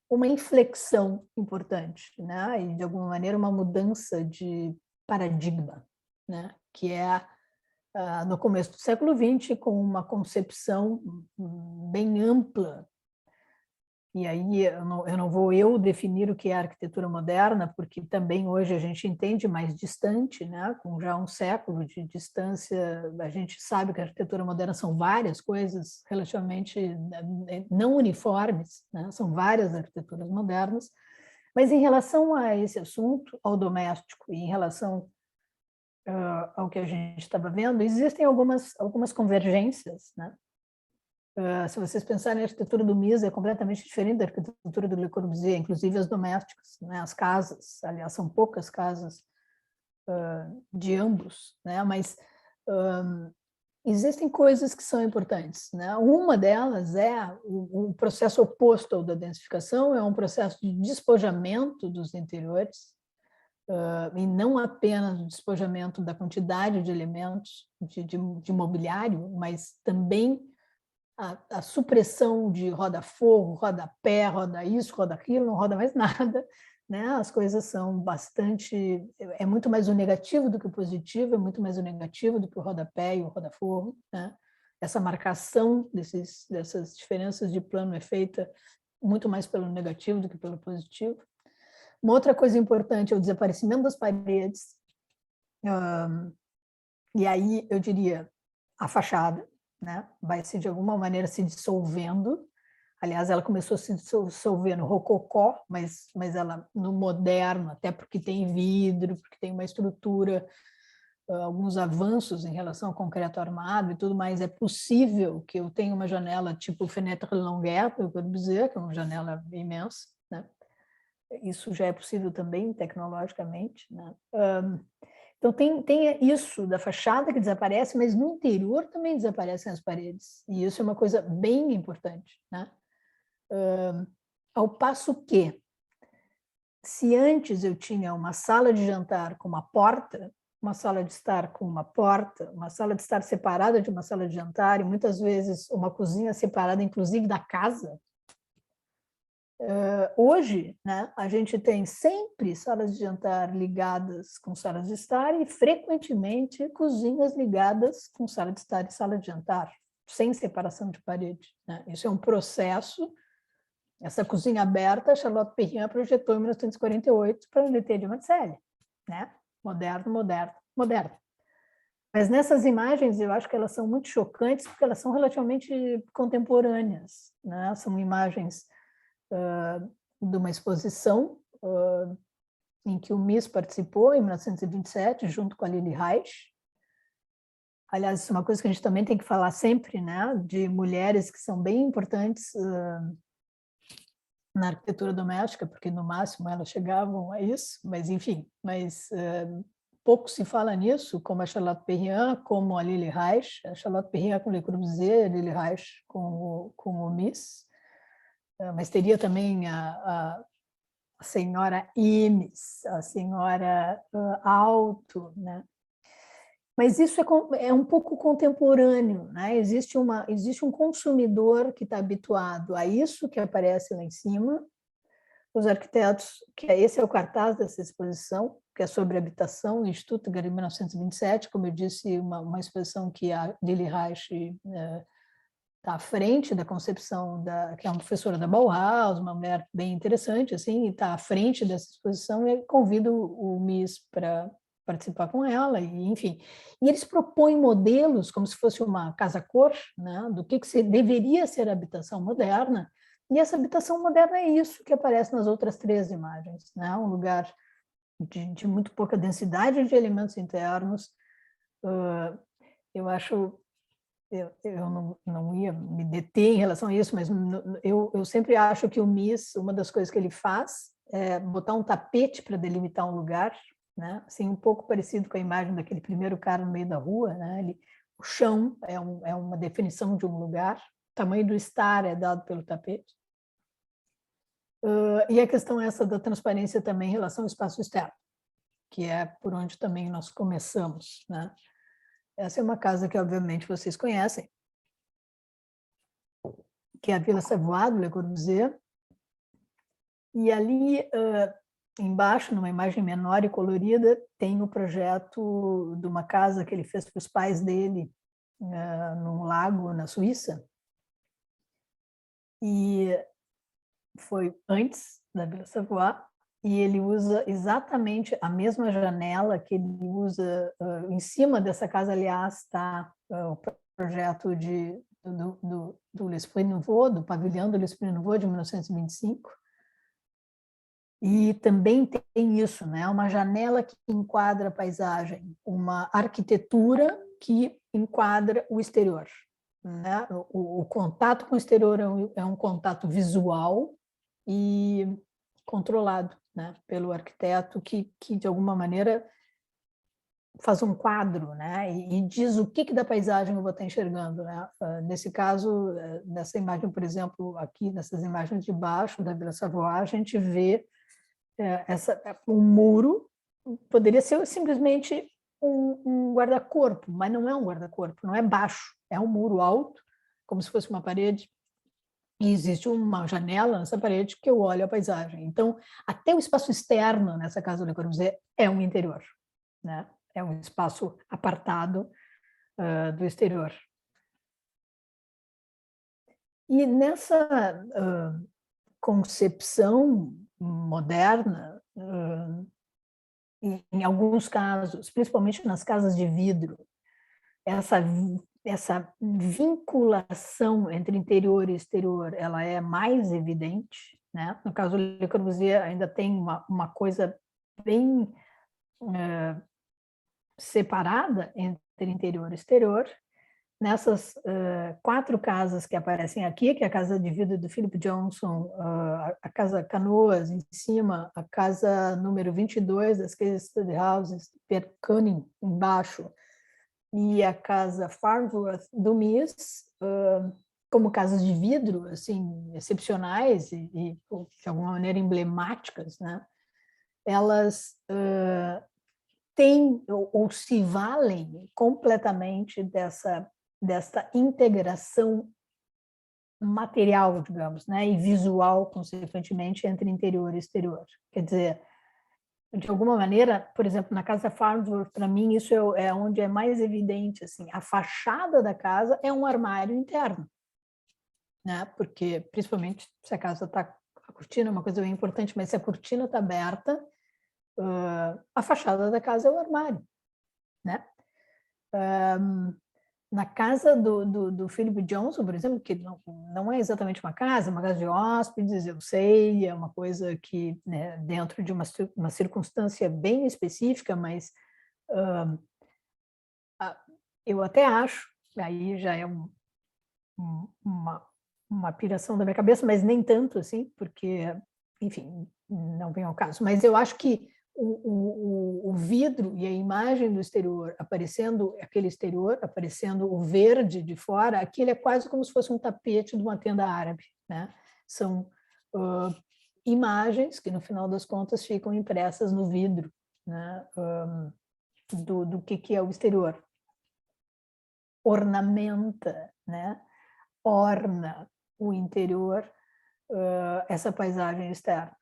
uma inflexão importante, né? E de alguma maneira uma mudança de paradigma, né? Que é no começo do século XX, com uma concepção bem ampla. E aí eu não vou definir o que é arquitetura moderna, porque também hoje a gente entende mais distante, né? Com já um século de distância, a gente sabe que a arquitetura moderna são várias coisas relativamente não uniformes, né? São várias arquiteturas modernas, mas em relação a esse assunto, ao doméstico, e em relação ao que a gente estava vendo, existem algumas convergências, né? Se vocês pensarem, a arquitetura do Mies é completamente diferente da arquitetura do Le Corbusier, inclusive as domésticas, né? As casas, aliás, são poucas casas de ambos, né? Mas existem coisas que são importantes, né? Uma delas é o processo oposto ao da densificação, é um processo de despojamento dos interiores, e não apenas o despojamento da quantidade de elementos de mobiliário, mas também a supressão de roda-forro, roda-pé, roda isso, roda aquilo, não roda mais nada, né? As coisas são bastante... É muito mais o negativo do que o positivo, é muito mais o negativo do que o roda-pé e o roda-forro, né? Essa marcação dessas diferenças de plano é feita muito mais pelo negativo do que pelo positivo. Uma outra coisa importante é o desaparecimento das paredes, e aí eu diria a fachada, né? Vai se de alguma maneira se dissolvendo. Aliás, ela começou a se dissolver no rococó, mas ela no moderno, até porque tem vidro, porque tem uma estrutura, alguns avanços em relação ao concreto armado e tudo mais, é possível que eu tenha uma janela tipo fenêtre longueur, eu quero dizer, que é uma janela imensa, né? Isso já é possível também tecnologicamente, né? Então, tem isso da fachada que desaparece, mas no interior também desaparecem as paredes. E isso é uma coisa bem importante, né? Ao passo que, se antes eu tinha uma sala de jantar com uma porta, uma sala de estar com uma porta, uma sala de estar separada de uma sala de jantar, e muitas vezes uma cozinha separada, inclusive, da casa, hoje, né, a gente tem sempre salas de jantar ligadas com salas de estar e, frequentemente, cozinhas ligadas com sala de estar e sala de jantar, sem separação de parede, né? Isso é um processo. Essa cozinha aberta, Charlotte Perrin projetou em 1948 para o Unité de Marseille, né? Moderno, moderno, moderno. Mas nessas imagens eu acho que elas são muito chocantes porque elas são relativamente contemporâneas, né? São imagens de uma exposição em que o Mies participou em 1927, junto com a Lili Reich. Aliás, isso é uma coisa que a gente também tem que falar sempre, né? De mulheres que são bem importantes na arquitetura doméstica, porque no máximo elas chegavam a isso, mas enfim, pouco se fala nisso, como a Charlotte Perrin, como a Lili Reich, a Charlotte Perrin com Le Corbusier, a Lili Reich com o Mies, mas teria também a senhora Imes, a senhora Alto, né? Mas isso é um pouco contemporâneo, né? Existe um consumidor que está habituado a isso que aparece lá em cima, os arquitetos, esse é o cartaz dessa exposição, que é sobre habitação, em Stuttgart, em 1927, como eu disse, uma exposição que a Lili Reich está à frente da concepção que é uma professora da Bauhaus, uma mulher bem interessante, assim, e está à frente dessa exposição, e convido o Mies para participar com ela, e enfim. E eles propõem modelos, como se fosse uma casa-cor, né, do que deveria ser a habitação moderna, e essa habitação moderna é isso que aparece nas outras 3 imagens, né, um lugar de muito pouca densidade de elementos internos. Eu acho, eu não ia me deter em relação a isso, mas eu sempre acho que o Mies, uma das coisas que ele faz é botar um tapete para delimitar um lugar, né? Assim, um pouco parecido com a imagem daquele primeiro cara no meio da rua, né? O chão é uma definição de um lugar, o tamanho do estar é dado pelo tapete. E a questão essa da transparência também em relação ao espaço externo, que é por onde também nós começamos, né? Essa é uma casa que, obviamente, vocês conhecem, que é a Vila Savoie, do Le Corbusier. E ali, embaixo, numa imagem menor e colorida, tem o projeto de uma casa que ele fez para os pais dele, num lago na Suíça. E foi antes da Vila Savoie, e ele usa exatamente a mesma janela que ele usa em cima dessa casa, aliás, está o projeto do L'Esprit Nouveau, do pavilhão do L'Esprit Nouveau, de 1925. E também tem isso, né? Uma janela que enquadra a paisagem, uma arquitetura que enquadra o exterior, né? O contato com o exterior é um contato visual e controlado, né, pelo arquiteto que de alguma maneira faz um quadro, né, e diz o que da paisagem eu vou estar enxergando, né? Nesse caso, nessa imagem, por exemplo, aqui nessas imagens de baixo da Vila Savoie, a gente vê um muro, poderia ser simplesmente um guarda-corpo, mas não é um guarda-corpo, não é baixo, é um muro alto, como se fosse uma parede. E existe uma janela nessa parede que eu olho a paisagem. Então, até o espaço externo nessa casa do Le Corbusier é um interior, né? É um espaço apartado do exterior. E nessa concepção moderna, em alguns casos, principalmente nas casas de vidro, essa vinculação entre interior e exterior, ela é mais evidente, né? No caso do Le Corbusier ainda tem uma coisa bem separada entre interior e exterior. Nessas 4 casas que aparecem aqui, que é a casa de vidro do Philip Johnson, a casa Canoas em cima, a casa número 22 das Case Study Houses, Pierre Cunning embaixo, e a casa Farnsworth do Mies, como casas de vidro, assim, excepcionais e de alguma maneira emblemáticas, né? Elas têm ou se valem completamente dessa integração material, digamos, né? E visual, consequentemente, entre interior e exterior. Quer dizer, de alguma maneira, por exemplo, na casa Farnsworth, para mim, isso é onde é mais evidente, assim, a fachada da casa é um armário interno, né? Porque, principalmente, se a casa está, a cortina é uma coisa bem importante, mas se a cortina está aberta, a fachada da casa é o armário, né? Na casa do Philip Johnson, por exemplo, que não é exatamente uma casa de hóspedes, eu sei, é uma coisa que, né, dentro de uma circunstância bem específica, mas eu até acho, aí já é uma piração da minha cabeça, mas nem tanto assim, porque, enfim, não vem ao caso. Mas eu acho que o vidro e a imagem do exterior aparecendo, aquele exterior, aparecendo o verde de fora, aquilo é quase como se fosse um tapete de uma tenda árabe, né? São imagens que, no final das contas, ficam impressas no vidro, né? Do que é o exterior. Ornamenta, né? Orna o interior, essa paisagem externa.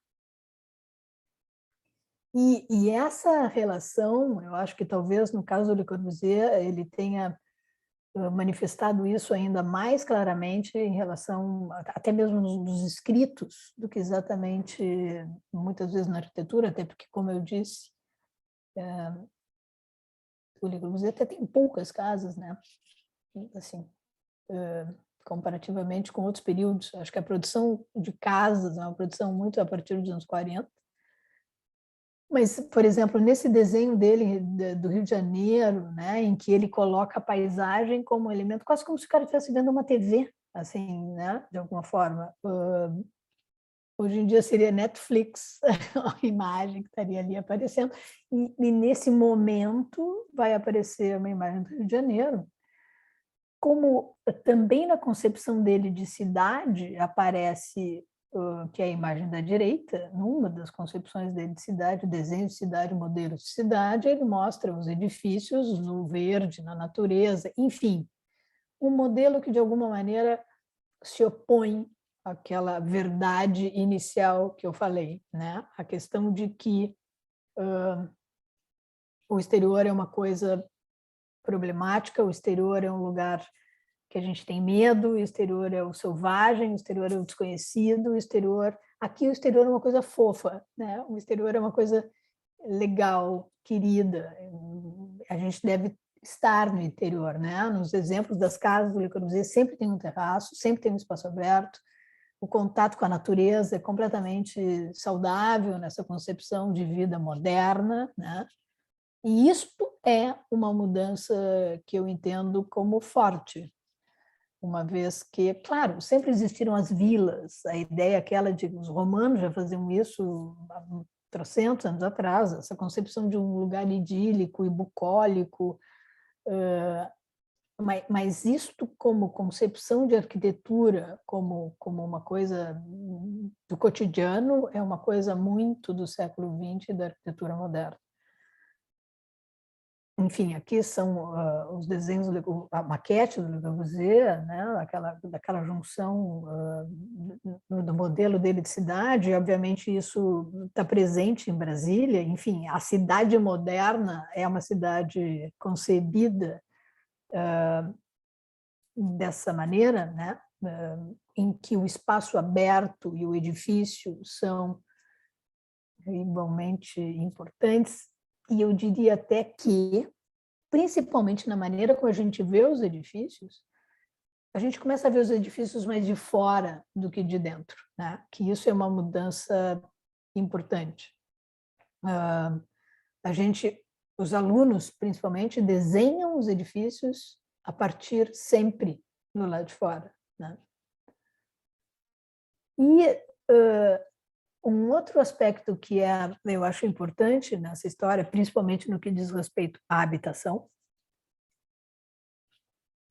E essa relação, eu acho que talvez no caso do Le Corbusier ele tenha manifestado isso ainda mais claramente em relação, até mesmo nos escritos, do que exatamente, muitas vezes, na arquitetura, até porque, como eu disse, o Le Corbusier até tem poucas casas, né? Assim, comparativamente com outros períodos. Acho que a produção de casas é uma produção muito a partir dos anos 40. Mas, por exemplo, nesse desenho dele do Rio de Janeiro, né, em que ele coloca a paisagem como elemento, quase como se o cara estivesse vendo uma TV, assim, né, de alguma forma. Hoje em dia seria Netflix, a imagem que estaria ali aparecendo. E nesse momento vai aparecer uma imagem do Rio de Janeiro. Como também na concepção dele de cidade aparece, que é a imagem da direita, numa das concepções dele de cidade, desenho de cidade, modelo de cidade, ele mostra os edifícios no verde, na natureza, enfim, um modelo que de alguma maneira se opõe àquela verdade inicial que eu falei, né? A questão de que o exterior é uma coisa problemática, o exterior é um lugar que a gente tem medo, o exterior é o selvagem, o exterior é o desconhecido, o exterior... Aqui o exterior é uma coisa fofa, né? O exterior é uma coisa legal, querida. A gente deve estar no interior, né? Nos exemplos das casas do Le Corbusier sempre tem um terraço, sempre tem um espaço aberto, o contato com a natureza é completamente saudável nessa concepção de vida moderna, né? E isto é uma mudança que eu entendo como forte, uma vez que, claro, sempre existiram as vilas, a ideia aquela de os romanos já faziam isso há trocentos anos atrás, essa concepção de um lugar idílico e bucólico, mas isto como concepção de arquitetura, como uma coisa do cotidiano, é uma coisa muito do século XX e da arquitetura moderna. Enfim, aqui são os desenhos, a maquete do Le Corbusier, né? daquela junção do modelo dele de cidade. Obviamente, isso está presente em Brasília. Enfim, a cidade moderna é uma cidade concebida dessa maneira, né? Em que o espaço aberto e o edifício são igualmente importantes. E eu diria até que, principalmente na maneira como a gente vê os edifícios, a gente começa a ver os edifícios mais de fora do que de dentro, né? Que isso é uma mudança importante. Os alunos, principalmente, desenham os edifícios a partir sempre do lado de fora, né? E um outro aspecto que eu acho importante nessa história, principalmente no que diz respeito à habitação,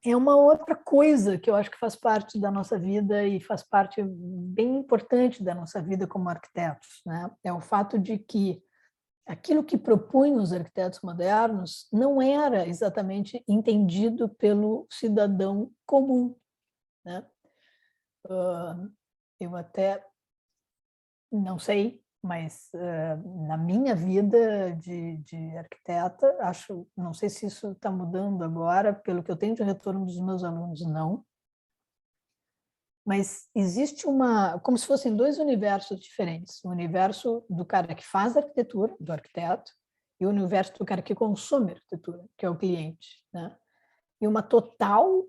é uma outra coisa que eu acho que faz parte da nossa vida e faz parte bem importante da nossa vida como arquitetos, né? É o fato de que aquilo que propunham os arquitetos modernos não era exatamente entendido pelo cidadão comum, né? Eu até não sei, mas na minha vida de arquiteta, não sei se isso está mudando agora, pelo que eu tenho de retorno dos meus alunos, não. Mas existe como se fossem dois universos diferentes. O universo do cara que faz arquitetura, do arquiteto, e o universo do cara que consome arquitetura, que é o cliente, né? E uma total,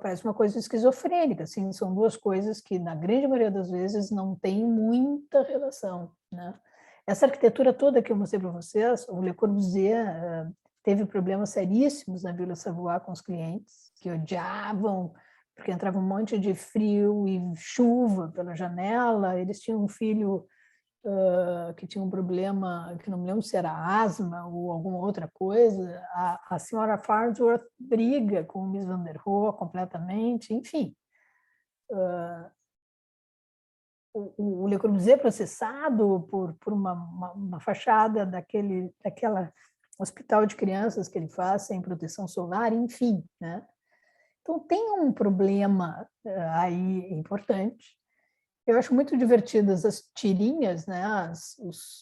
parece uma coisa esquizofrênica, assim, são duas coisas que, na grande maioria das vezes, não têm muita relação, né? Essa arquitetura toda que eu mostrei para vocês, o Le Corbusier teve problemas seríssimos na Vila Savoie com os clientes, que odiavam, porque entrava um monte de frio e chuva pela janela. Eles tinham um filho que tinha um problema, que não me lembro se era asma ou alguma outra coisa. A senhora Farnsworth briga com o Miss Van der Rohe completamente, enfim. O Le Corbusier processado por uma fachada daquela hospital de crianças que ele faz sem proteção solar, enfim, né? Então tem um problema aí importante. Eu acho muito divertidas as tirinhas, né?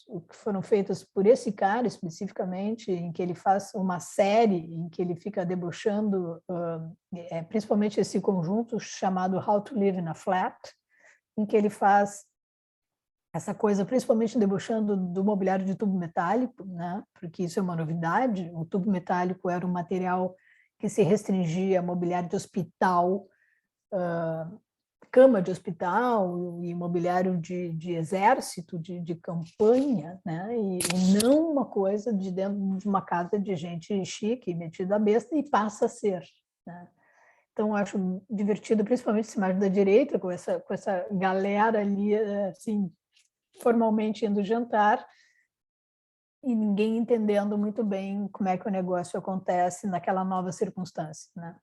O que foram feitas por esse cara especificamente, em que ele faz uma série em que ele fica debochando, principalmente esse conjunto chamado How to Live in a Flat, em que ele faz essa coisa, principalmente debochando do mobiliário de tubo metálico, né? Porque isso é uma novidade. O tubo metálico era um material que se restringia a mobiliário de hospital, cama de hospital e mobiliário de exército, de campanha, né? E não uma coisa de dentro de uma casa de gente chique, metida a besta, e passa a ser, né? Então, acho divertido, principalmente essa imagem da direita, com essa galera ali, assim, formalmente indo jantar, e ninguém entendendo muito bem como é que o negócio acontece naquela nova circunstância, né?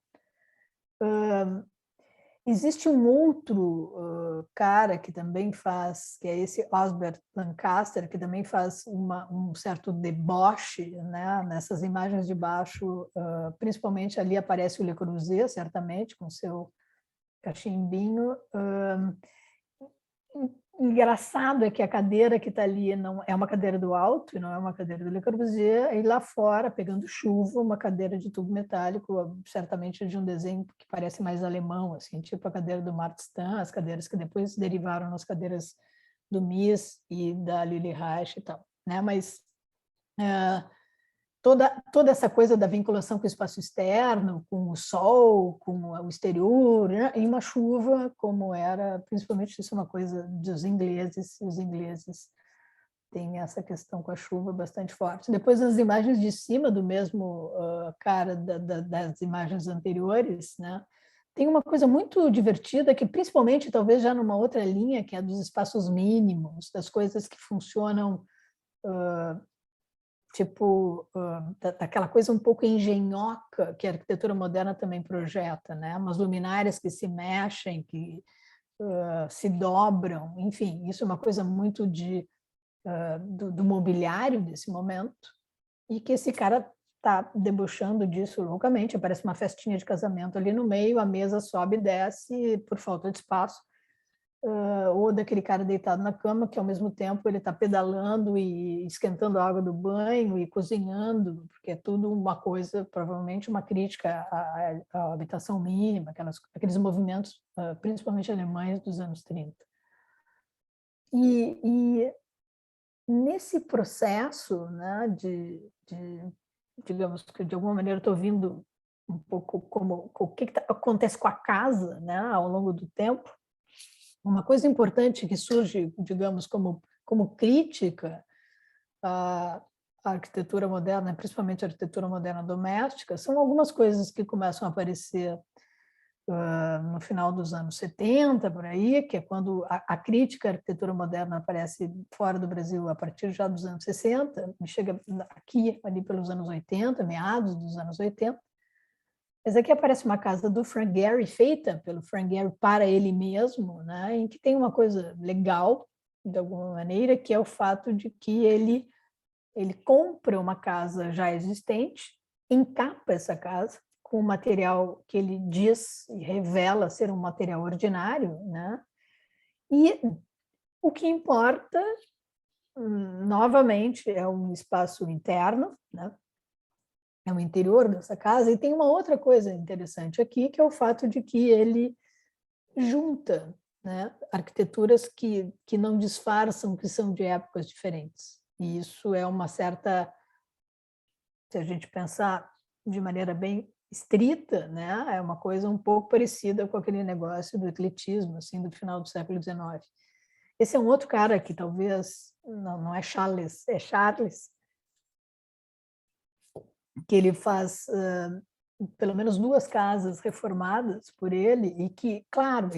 Existe um outro cara que também faz, que é esse Osbert Lancaster, que também faz um certo deboche, né? Nessas imagens de baixo, principalmente ali aparece o Le Corbusier, certamente, com seu cachimbinho. Engraçado é que a cadeira que está ali não é uma cadeira do alto, não é uma cadeira do Le Corbusier, e lá fora, pegando chuva, uma cadeira de tubo metálico, certamente de um desenho que parece mais alemão, assim, tipo a cadeira do Mart Stan, as cadeiras que depois derivaram nas cadeiras do Mies e da Lili Reich e tal, né? Mas toda essa coisa da vinculação com o espaço externo, com o sol, com o exterior, né? Em uma chuva, como era, principalmente isso é uma coisa dos ingleses, os ingleses têm essa questão com a chuva bastante forte. Depois as imagens de cima do mesmo cara das imagens anteriores, né? Tem uma coisa muito divertida que, principalmente, talvez já numa outra linha, que é dos espaços mínimos, das coisas que funcionam tipo, daquela coisa um pouco engenhoca que a arquitetura moderna também projeta, né? Umas luminárias que se mexem, que se dobram, enfim, isso é uma coisa muito do mobiliário desse momento, e que esse cara está debochando disso loucamente. Parece uma festinha de casamento ali no meio, a mesa sobe e desce por falta de espaço, ou daquele cara deitado na cama, que ao mesmo tempo ele está pedalando e esquentando a água do banho e cozinhando, porque é tudo uma coisa, provavelmente uma crítica à habitação mínima, aqueles movimentos, principalmente alemães, dos anos 30. E nesse processo, né, digamos que de alguma maneira estou vindo um pouco como o que acontece com a casa, né, ao longo do tempo. Uma coisa importante que surge, digamos, como crítica à arquitetura moderna, principalmente a arquitetura moderna doméstica, são algumas coisas que começam a aparecer no final dos anos 70, por aí, que é quando a crítica à arquitetura moderna aparece fora do Brasil a partir já dos anos 60, chega aqui ali pelos anos 80, meados dos anos 80. Mas aqui aparece uma casa do Frank Gehry, feita pelo Frank Gehry para ele mesmo, né, em que tem uma coisa legal, de alguma maneira, que é o fato de que ele compra uma casa já existente, encapa essa casa com um material que ele diz e revela ser um material ordinário, né, e o que importa, novamente, é um espaço interno, né, é o interior dessa casa. E tem uma outra coisa interessante aqui, que é o fato de que ele junta, né, arquiteturas que não disfarçam que são de épocas diferentes. E isso é uma certa, se a gente pensar de maneira bem estrita, né, é uma coisa um pouco parecida com aquele negócio do ecletismo, assim, do final do século XIX. Esse é um outro cara que talvez, não é Charles, é Charles, que ele faz pelo menos 2 casas reformadas por ele, e que, claro,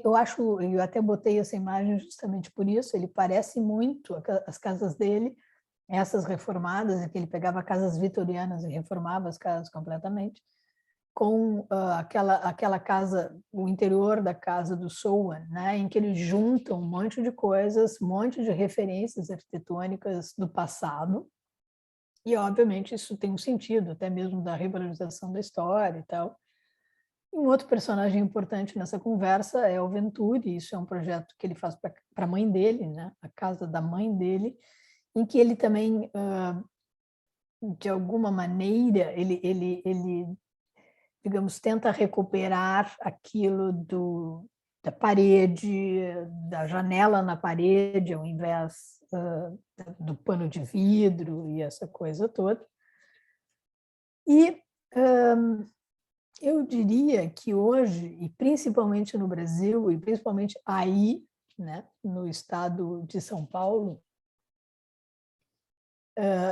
eu acho, eu até botei essa imagem justamente por isso, ele parece muito as casas dele, essas reformadas, em que ele pegava casas vitorianas e reformava as casas completamente, com aquela casa, o interior da casa do Sowan, né, em que ele junta um monte de coisas, um monte de referências arquitetônicas do passado. E, obviamente, isso tem um sentido, até mesmo da revalorização da história e tal. Um outro personagem importante nessa conversa é o Venturi. Isso é um projeto que ele faz para a mãe dele, né? A casa da mãe dele, em que ele também, de alguma maneira, ele, digamos, tenta recuperar aquilo da parede, da janela na parede, ao invés do pano de vidro e essa coisa toda. E eu diria que hoje, e principalmente no Brasil, e principalmente aí, né, no estado de São Paulo,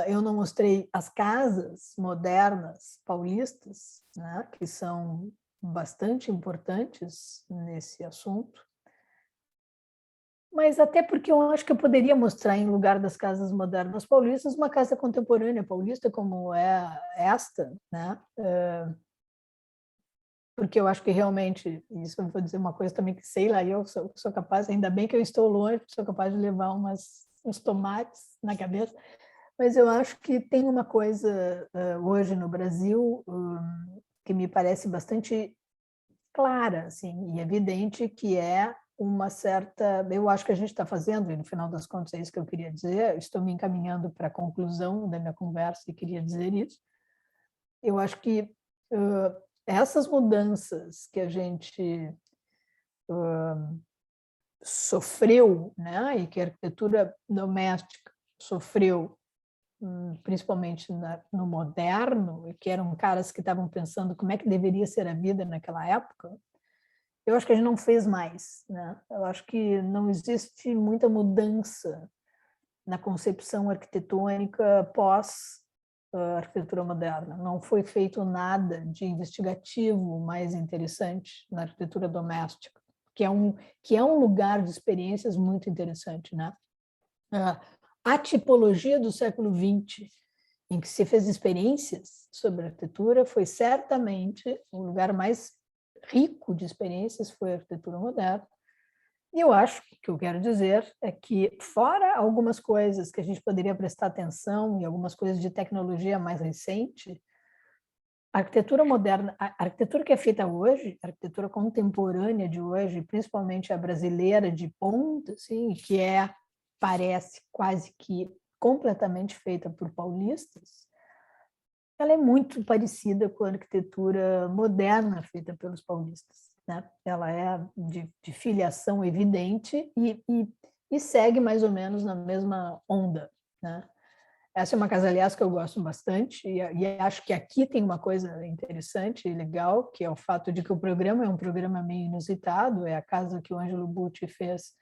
eu não mostrei as casas modernas paulistas, né, que são bastante importantes nesse assunto, mas até porque eu acho que eu poderia mostrar, em lugar das casas modernas paulistas, uma casa contemporânea paulista como é esta, né? Porque eu acho que realmente, isso eu vou dizer uma coisa também que sei lá, eu sou capaz, ainda bem que eu estou longe, sou capaz de levar uns tomates na cabeça, mas eu acho que tem uma coisa hoje no Brasil que me parece bastante clara, assim, e evidente, que é uma certa... Eu acho que a gente está fazendo, e no final das contas é isso que eu queria dizer, estou me encaminhando para a conclusão da minha conversa e queria dizer isso. Eu acho que essas mudanças que a gente sofreu, né, e que a arquitetura doméstica sofreu, principalmente no moderno, e que eram caras que estavam pensando como é que deveria ser a vida naquela época, eu acho que a gente não fez mais, né? Eu acho que não existe muita mudança na concepção arquitetônica pós arquitetura moderna. Não foi feito nada de investigativo mais interessante na arquitetura doméstica, que é um lugar de experiências muito interessante, né? A tipologia do século XX, em que se fez experiências sobre arquitetura, foi certamente o lugar mais rico de experiências, foi a arquitetura moderna. E eu acho que o que eu quero dizer é que, fora algumas coisas que a gente poderia prestar atenção e algumas coisas de tecnologia mais recente, a arquitetura moderna, a arquitetura que é feita hoje, a arquitetura contemporânea de hoje, principalmente a brasileira de ponta, assim, que parece quase que completamente feita por paulistas, ela é muito parecida com a arquitetura moderna feita pelos paulistas, né? Ela é de filiação evidente e segue mais ou menos na mesma onda, né? Essa é uma casa, aliás, que eu gosto bastante, e acho que aqui tem uma coisa interessante e legal, que é o fato de que o programa é um programa meio inusitado, é a casa que o Ângelo Bucci fez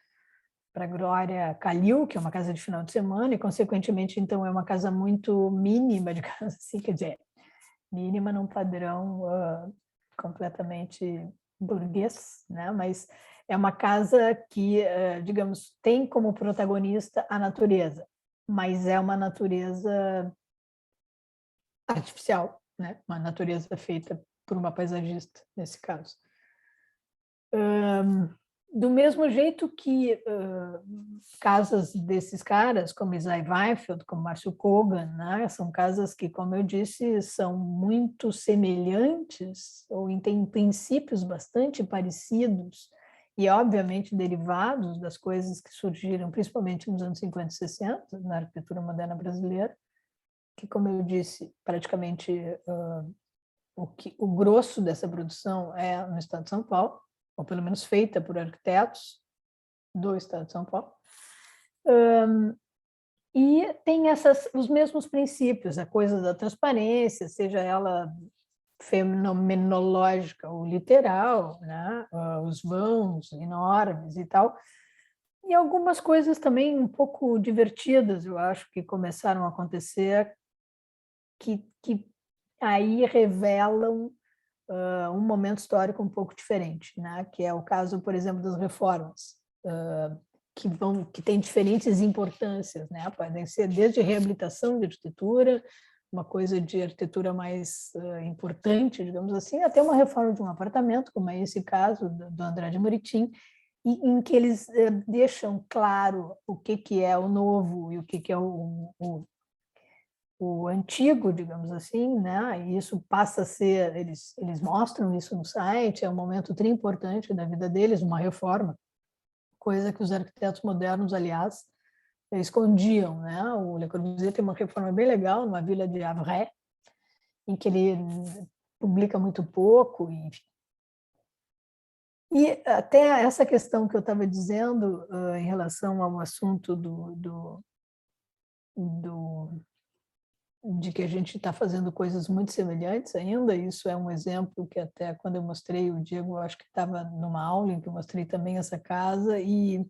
para a Glória Calil, que é uma casa de final de semana, e, consequentemente, então, é uma casa muito mínima de casa, assim, quer dizer, mínima num padrão completamente burguês, né? Mas é uma casa que, digamos, tem como protagonista a natureza, mas é uma natureza artificial, né? Uma natureza feita por uma paisagista, nesse caso. Do mesmo jeito que casas desses caras, como Isaiah Weinfeld, como Márcio Kogan, né, são casas que, como eu disse, são muito semelhantes ou têm princípios bastante parecidos e, obviamente, derivados das coisas que surgiram, principalmente nos anos 50 e 60, na arquitetura moderna brasileira, que, como eu disse, praticamente o grosso dessa produção é no estado de São Paulo, ou pelo menos feita por arquitetos do estado de São Paulo, e tem os mesmos princípios, a coisa da transparência, seja ela fenomenológica ou literal, né? Os vãos enormes e tal, e algumas coisas também um pouco divertidas, eu acho, que começaram a acontecer, que aí revelam um momento histórico um pouco diferente, né? Que é o caso, por exemplo, das reformas, que têm diferentes importâncias, né? Podem ser desde reabilitação de arquitetura, uma coisa de arquitetura mais importante, digamos assim, até uma reforma de um apartamento, como é esse caso do André de Moritim, em que eles deixam claro o que é o novo e o que é o o antigo, digamos assim, né? E isso passa a ser, eles mostram isso no site, é um momento tri importante da vida deles, uma reforma, coisa que os arquitetos modernos, aliás, escondiam, né? O Le Corbusier tem uma reforma bem legal numa vila de Havre, em que ele publica muito pouco, enfim. E até essa questão que eu estava dizendo em relação ao assunto de que a gente está fazendo coisas muito semelhantes ainda, isso é um exemplo que até quando eu mostrei o Diego, eu acho que estava numa aula em que eu mostrei também essa casa, e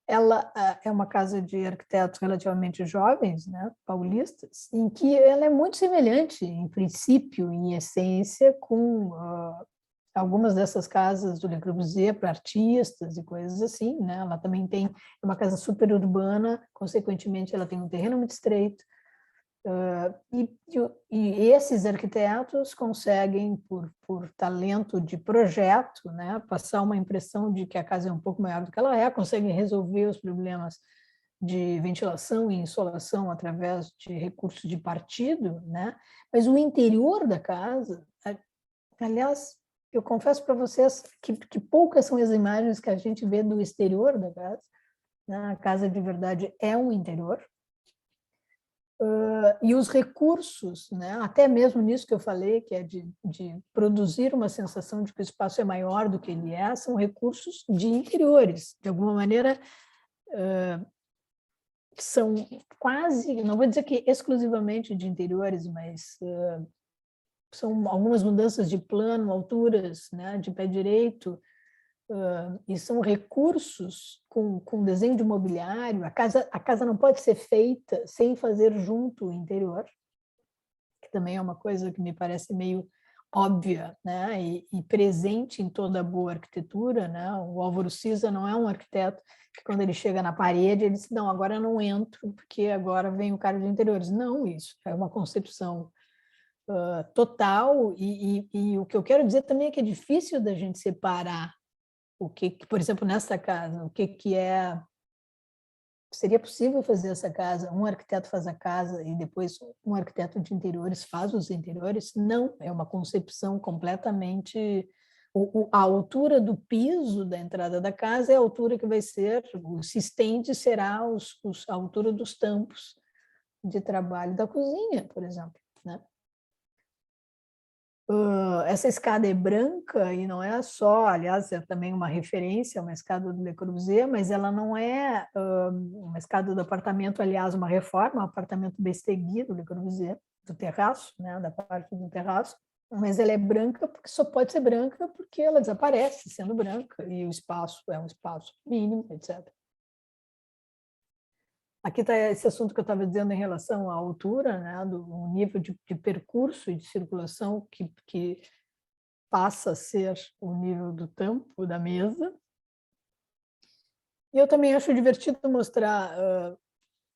ela é uma casa de arquitetos relativamente jovens, né, paulistas, em que ela é muito semelhante, em princípio, em essência, com algumas dessas casas do Le Corbusier para artistas e coisas assim, né? Ela também tem uma casa super urbana, consequentemente ela tem um terreno muito estreito, e esses arquitetos conseguem, por talento de projeto, né, passar uma impressão de que a casa é um pouco maior do que ela é, conseguem resolver os problemas de ventilação e insolação através de recursos de partido, né? Mas o interior da casa, aliás, eu confesso para vocês que poucas são as imagens que a gente vê do exterior da casa, né? A casa de verdade é um interior, e os recursos, né, até mesmo nisso que eu falei, que é de produzir uma sensação de que o espaço é maior do que ele é, são recursos de interiores. De alguma maneira, são quase, não vou dizer que exclusivamente de interiores, mas são algumas mudanças de plano, alturas, né, de pé direito, e são recursos com desenho de mobiliário. A casa não pode ser feita sem fazer junto o interior, que também é uma coisa que me parece meio óbvia, né? E presente em toda boa arquitetura, né? O Álvaro Siza não é um arquiteto que quando ele chega na parede ele diz, não, agora eu não entro porque agora vem o cara de interiores. Não, isso é uma concepção total, e o que eu quero dizer também é que é difícil da gente separar o que, por exemplo, nessa casa, o que é... Seria possível fazer essa casa, um arquiteto faz a casa e depois um arquiteto de interiores faz os interiores? Não, é uma concepção completamente... A altura do piso da entrada da casa é a altura que vai ser, se estende, será a altura dos tampos de trabalho da cozinha, por exemplo, né? Essa escada é branca e não é só, aliás, é também uma referência, uma escada do Le Corbusier, mas ela não é uma escada do apartamento, aliás, uma reforma, um apartamento Bestegui do Le Corbusier, do terraço, né, da parte do terraço, mas ela é branca porque só pode ser branca porque ela desaparece sendo branca e o espaço é um espaço mínimo, etc. Aqui está esse assunto que eu estava dizendo em relação à altura, né, do nível de percurso e de circulação que passa a ser o nível do tampo da mesa. E eu também acho divertido mostrar...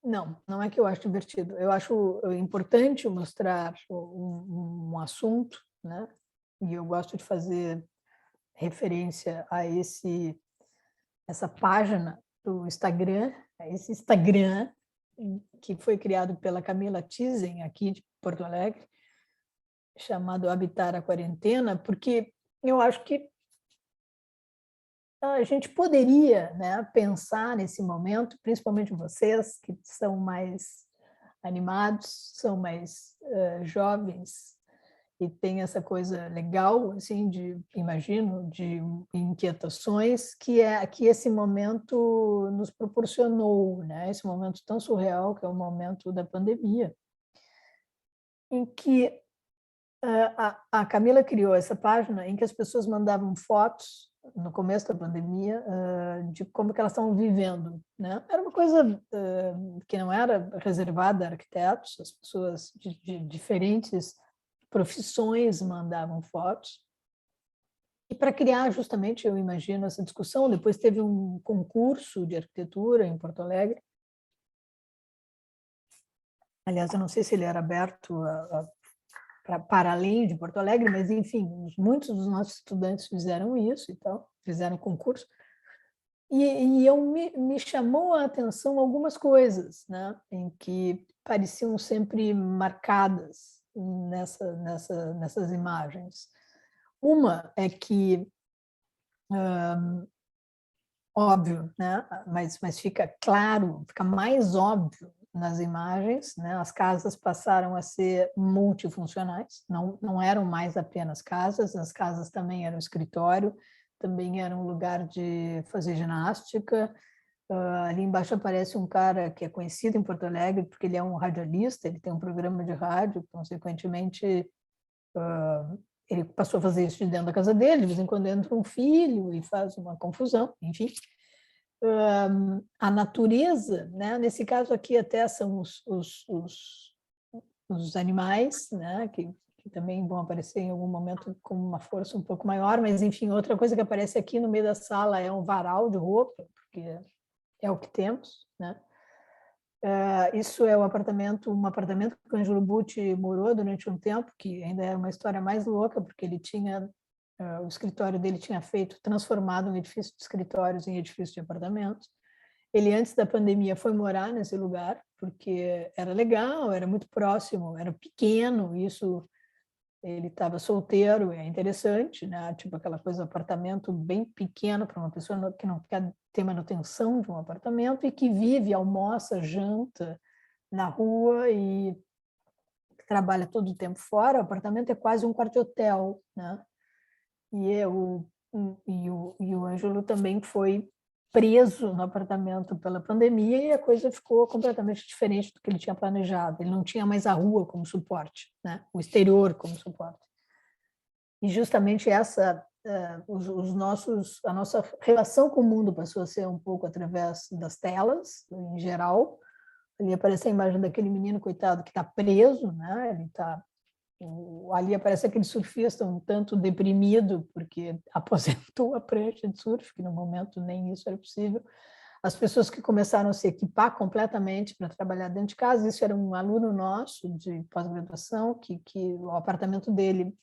não é que eu acho divertido, eu acho importante mostrar um assunto, né? E eu gosto de fazer referência a essa página do Instagram, esse Instagram que foi criado pela Camila Tizen, aqui de Porto Alegre, chamado Habitar a Quarentena, porque eu acho que a gente poderia, né, pensar nesse momento, principalmente vocês que são mais animados, são mais jovens e tem essa coisa legal, assim, de, imagino, de inquietações que esse momento nos proporcionou, né? Esse momento tão surreal que é o momento da pandemia, em que a Camila criou essa página em que as pessoas mandavam fotos no começo da pandemia de como que elas estavam vivendo, né? Era uma coisa que não era reservada a arquitetos, as pessoas de diferentes profissões mandavam fotos. E para criar justamente, eu imagino, essa discussão, depois teve um concurso de arquitetura em Porto Alegre. Aliás, eu não sei se ele era aberto para além de Porto Alegre, mas, enfim, muitos dos nossos estudantes fizeram isso e tal, fizeram concurso. Me chamou a atenção algumas coisas, né, em que pareciam sempre marcadas nessas imagens. Uma é que, óbvio, né, mas fica claro, fica mais óbvio nas imagens, né, as casas passaram a ser multifuncionais, não eram mais apenas casas, as casas também eram escritório, também era um lugar de fazer ginástica. Ali embaixo aparece um cara que é conhecido em Porto Alegre, porque ele é um radialista, ele tem um programa de rádio, consequentemente, ele passou a fazer isso de dentro da casa dele, de vez em quando entra um filho e faz uma confusão, enfim. A natureza, né? Nesse caso aqui até são os animais, né? Que também vão aparecer em algum momento com uma força um pouco maior, mas enfim, outra coisa que aparece aqui no meio da sala é um varal de roupa, porque é o que temos, né? Isso é um apartamento que o Ângelo Butti morou durante um tempo, que ainda é uma história mais louca, porque ele tinha o escritório dele tinha transformado um edifício de escritórios em edifício de apartamentos. Ele, antes da pandemia, foi morar nesse lugar, porque era legal, era muito próximo, era pequeno, isso ele estava solteiro, é interessante, né? Tipo aquela coisa, apartamento bem pequeno para uma pessoa que não quer ter manutenção de um apartamento e que vive, almoça, janta na rua e trabalha todo o tempo fora. O apartamento é quase um quarto-hotel, né? E o Ângelo também foi preso no apartamento pela pandemia e a coisa ficou completamente diferente do que ele tinha planejado. Ele não tinha mais a rua como suporte, né? O exterior como suporte. E justamente a nossa relação com o mundo passou a ser um pouco através das telas, em geral. Ali aparece a imagem daquele menino, coitado, que está preso, né? Ali aparece aquele surfista um tanto deprimido, porque aposentou a prancha de surf, que no momento nem isso era possível. As pessoas que começaram a se equipar completamente para trabalhar dentro de casa, isso era um aluno nosso de pós-graduação, que o apartamento dele,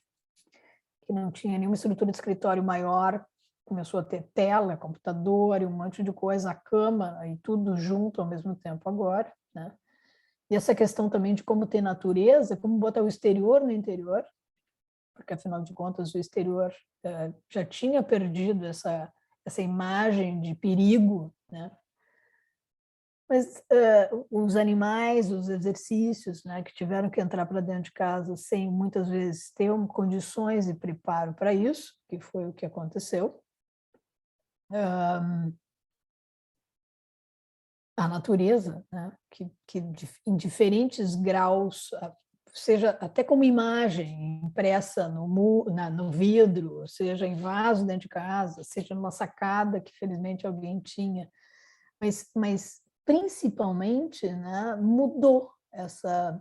que não tinha nenhuma estrutura de escritório maior, começou a ter tela, computador e um monte de coisa, a cama e tudo junto ao mesmo tempo agora, né? E essa questão também de como ter natureza, como botar o exterior no interior, porque afinal de contas o exterior já tinha perdido essa imagem de perigo, né? Mas os animais, os exercícios, né, que tiveram que entrar para dentro de casa sem muitas vezes ter condições e preparo para isso, que foi o que aconteceu. A natureza, né, que em diferentes graus, seja até como imagem impressa no vidro, seja em vaso dentro de casa, seja numa sacada que felizmente alguém tinha, mas principalmente, né, mudou essa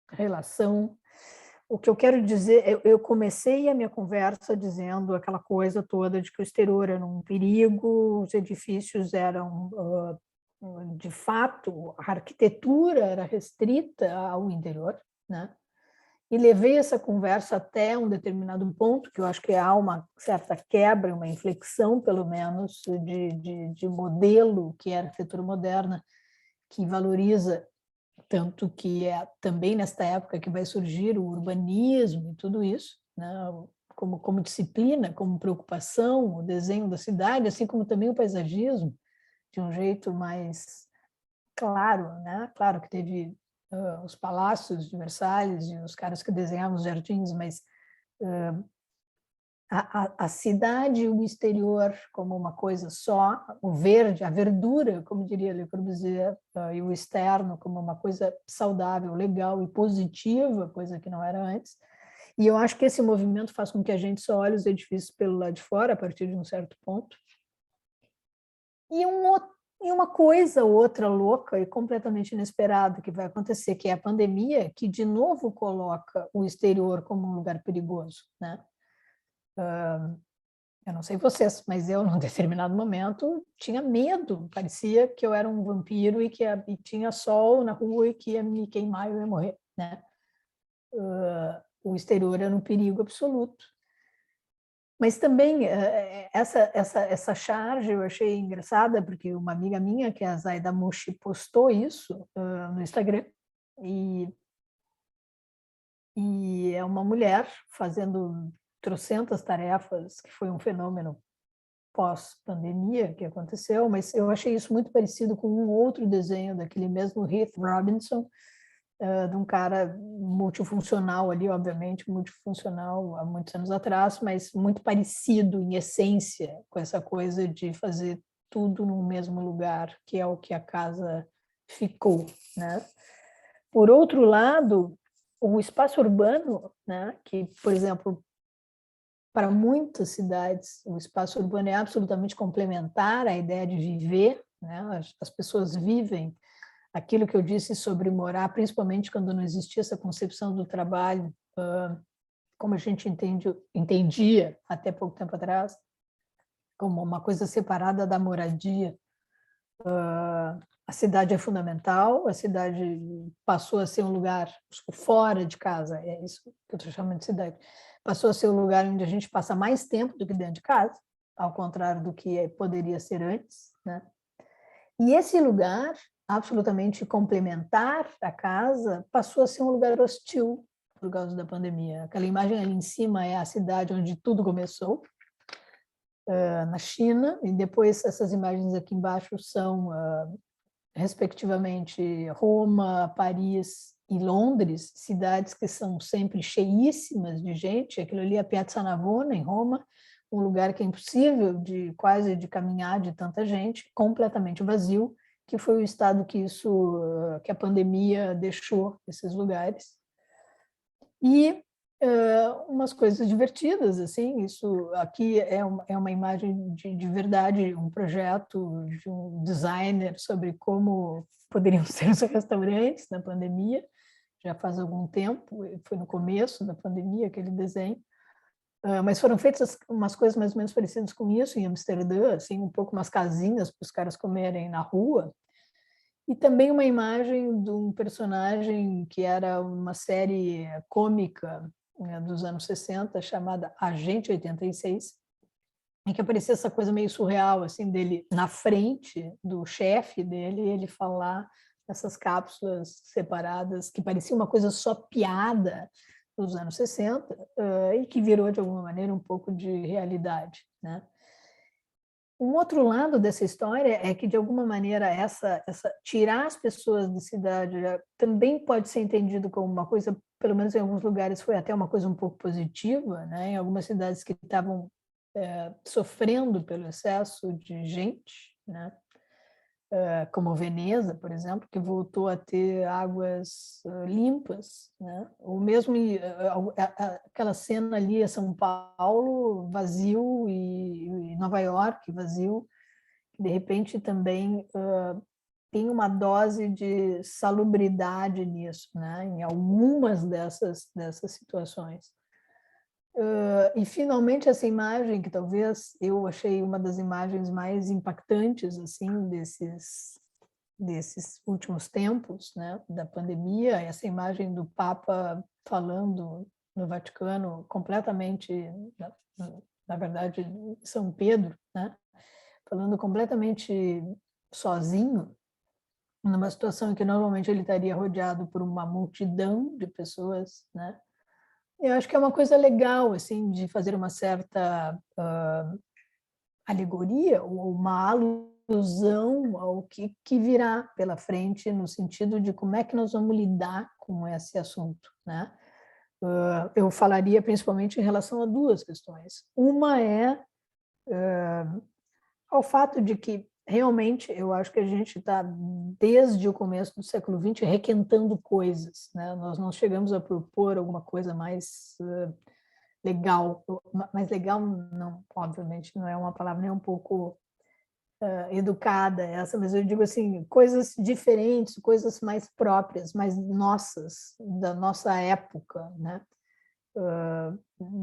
relação. O que eu quero dizer, eu comecei a minha conversa dizendo aquela coisa toda de que o exterior era um perigo, os edifícios eram, de fato, a arquitetura era restrita ao interior, né? E levei essa conversa até um determinado ponto, que eu acho que há uma certa quebra, uma inflexão, pelo menos, de modelo que é a arquitetura moderna, que valoriza tanto, que é também nesta época que vai surgir o urbanismo e tudo isso, né? Como disciplina, como preocupação, o desenho da cidade, assim como também o paisagismo, de um jeito mais claro, né? Claro que teve os palácios de Versalhes e os caras que desenhavam os jardins, mas a cidade e o exterior como uma coisa só, o verde, a verdura, como diria Le Corbusier, e o externo como uma coisa saudável, legal e positiva, coisa que não era antes. E eu acho que esse movimento faz com que a gente só olhe os edifícios pelo lado de fora, a partir de um certo ponto. E uma coisa outra louca e completamente inesperada que vai acontecer, que é a pandemia, que de novo coloca o exterior como um lugar perigoso, né? Eu não sei vocês, mas eu, num determinado momento, tinha medo. Parecia que eu era um vampiro e tinha sol na rua e que ia me queimar e eu ia morrer, né? O exterior era um perigo absoluto. Mas também essa charge eu achei engraçada, porque uma amiga minha, que é a Zaida Mushi, postou isso no Instagram, e, e é uma mulher fazendo trocentas tarefas, que foi um fenômeno pós-pandemia que aconteceu, mas eu achei isso muito parecido com um outro desenho daquele mesmo Heath Robinson, de um cara multifuncional ali, obviamente, multifuncional há muitos anos atrás, mas muito parecido em essência com essa coisa de fazer tudo no mesmo lugar, que é o que a casa ficou, né? Por outro lado, o espaço urbano, né, que, por exemplo, para muitas cidades, o espaço urbano é absolutamente complementar à ideia de viver, né? As pessoas vivem aquilo que eu disse sobre morar, principalmente quando não existia essa concepção do trabalho, como a gente entendia até pouco tempo atrás, como uma coisa separada da moradia. A cidade é fundamental, a cidade passou a ser um lugar fora de casa, é isso que eu estou chamando de cidade, passou a ser um lugar onde a gente passa mais tempo do que dentro de casa, ao contrário do que poderia ser antes, né? E esse lugar, absolutamente complementar à casa, passou a ser um lugar hostil por causa da pandemia. Aquela imagem ali em cima é a cidade onde tudo começou, na China, e depois essas imagens aqui embaixo são, respectivamente, Roma, Paris e Londres, cidades que são sempre cheíssimas de gente. Aquilo ali é a Piazza Navona, em Roma, um lugar que é impossível quase de caminhar de tanta gente, completamente vazio, que foi o estado que a pandemia deixou esses lugares. E umas coisas divertidas, assim, isso aqui é uma imagem de verdade, um projeto de um designer sobre como poderiam ser os restaurantes na pandemia, já faz algum tempo, foi no começo da pandemia aquele desenho, mas foram feitas umas coisas mais ou menos parecidas com isso em Amsterdã, assim, um pouco umas casinhas para os caras comerem na rua, e também uma imagem de um personagem que era uma série cômica, né, dos anos 60, chamada Agente 86, em que aparecia essa coisa meio surreal, assim, dele na frente do chefe dele, ele falar essas cápsulas separadas, que parecia uma coisa só piada dos anos 60, e que virou, de alguma maneira, um pouco de realidade, né? Um outro lado dessa história é que, de alguma maneira, tirar as pessoas da cidade também pode ser entendido como uma coisa, pelo menos em alguns lugares foi até uma coisa um pouco positiva, né? Em algumas cidades que estavam sofrendo pelo excesso de gente, né? Como Veneza, por exemplo, que voltou a ter águas limpas, né? Ou mesmo aquela cena ali em São Paulo vazio e Nova York vazio, que de repente também tem uma dose de salubridade nisso, né? Em algumas dessas situações. E finalmente essa imagem que talvez eu achei uma das imagens mais impactantes assim desses últimos tempos, né, da pandemia, essa imagem do Papa falando no Vaticano completamente, na verdade, São Pedro, né, falando completamente sozinho, numa situação em que normalmente ele estaria rodeado por uma multidão de pessoas, né? Eu acho que é uma coisa legal, assim, de fazer uma certa alegoria ou uma alusão ao que virá pela frente, no sentido de como é que nós vamos lidar com esse assunto, né? Eu falaria principalmente em relação a duas questões. Uma é ao fato de que realmente eu acho que a gente está, desde o começo do século XX, requentando coisas, né? Nós não chegamos a propor alguma coisa mais legal, mais legal não, obviamente, não é uma palavra nem um pouco educada essa, mas eu digo assim, coisas diferentes, coisas mais próprias, mais nossas, da nossa época, né?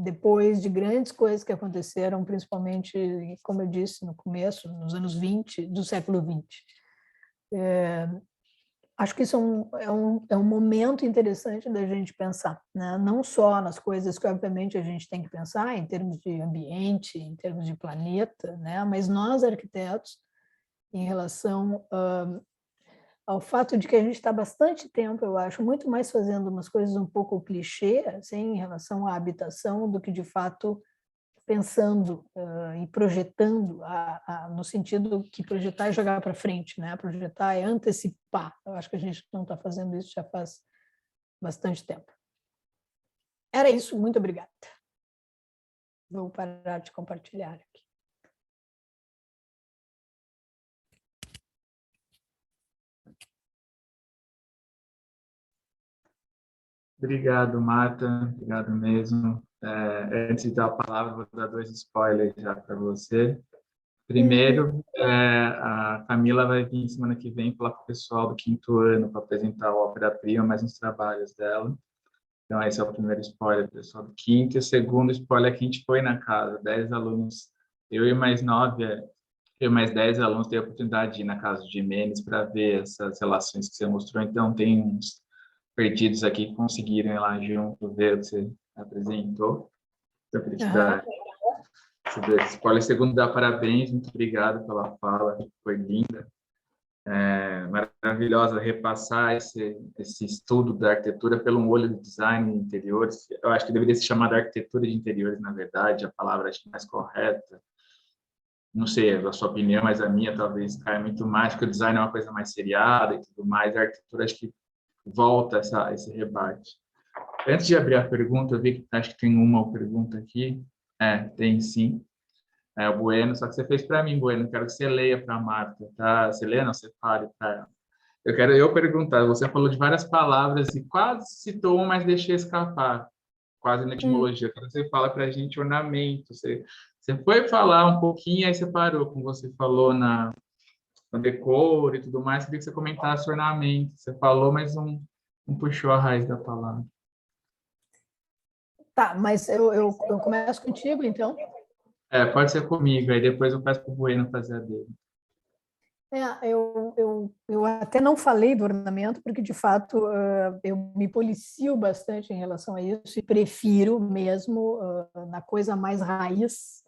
Depois de grandes coisas que aconteceram, principalmente, como eu disse no começo, nos anos 20 do século XX. Acho que isso é um momento interessante da gente pensar, né? Não só nas coisas que, obviamente, a gente tem que pensar, em termos de ambiente, em termos de planeta, né? Mas nós, arquitetos, em relação ao fato de que a gente está bastante tempo, eu acho, muito mais fazendo umas coisas um pouco clichê, assim, em relação à habitação, do que, de fato, pensando e projetando, no sentido que projetar é jogar para frente, né? Projetar é antecipar. Eu acho que a gente não está fazendo isso já faz bastante tempo. Era isso, muito obrigada. Vou parar de compartilhar aqui. Obrigado, Marta. Obrigado mesmo. Antes de dar a palavra, vou dar 2 spoilers já para você. Primeiro, a Camila vai vir semana que vem falar com o pessoal do 5º ano para apresentar a ópera-prima, mais uns trabalhos dela. Então, esse é o primeiro spoiler, pessoal do 5º. E o segundo spoiler é que a gente foi na casa, 10 alunos, eu e mais 10 alunos, teve a oportunidade de ir na casa de Jimenez para ver essas relações que você mostrou. Então, tem uns perdidos aqui que conseguiram ir lá junto, ver o que você apresentou. Então, eu queria te dar esse spoiler. Segundo, dar parabéns, muito obrigado pela fala, foi linda. Maravilhosa repassar esse estudo da arquitetura pelo olho do design de interiores. Eu acho que deveria se chamar de arquitetura de interiores, na verdade, a palavra acho mais correta. Não sei a sua opinião, mas a minha talvez caia muito mais, porque o design é uma coisa mais seriada e tudo mais, a arquitetura acho que volta esse rebate. Antes de abrir a pergunta, eu vi que acho que tem uma pergunta aqui. Tem sim. O Bueno, só que você fez para mim, Bueno, quero que você leia para a Marta, tá? Você lê, não, você fale para ela. Eu perguntar, você falou de várias palavras e quase citou uma, mas deixei escapar, quase na etimologia. Quando você fala para a gente ornamento, você foi falar um pouquinho, aí você parou, como você falou no decor e tudo mais, queria que você comentasse ornamento. Você falou, mas não puxou a raiz da palavra. Tá, mas eu começo contigo, então. Pode ser comigo, aí depois eu peço para o Bueno fazer a dele. Eu até não falei do ornamento, porque, de fato, eu me policio bastante em relação a isso e prefiro mesmo, na coisa mais raiz,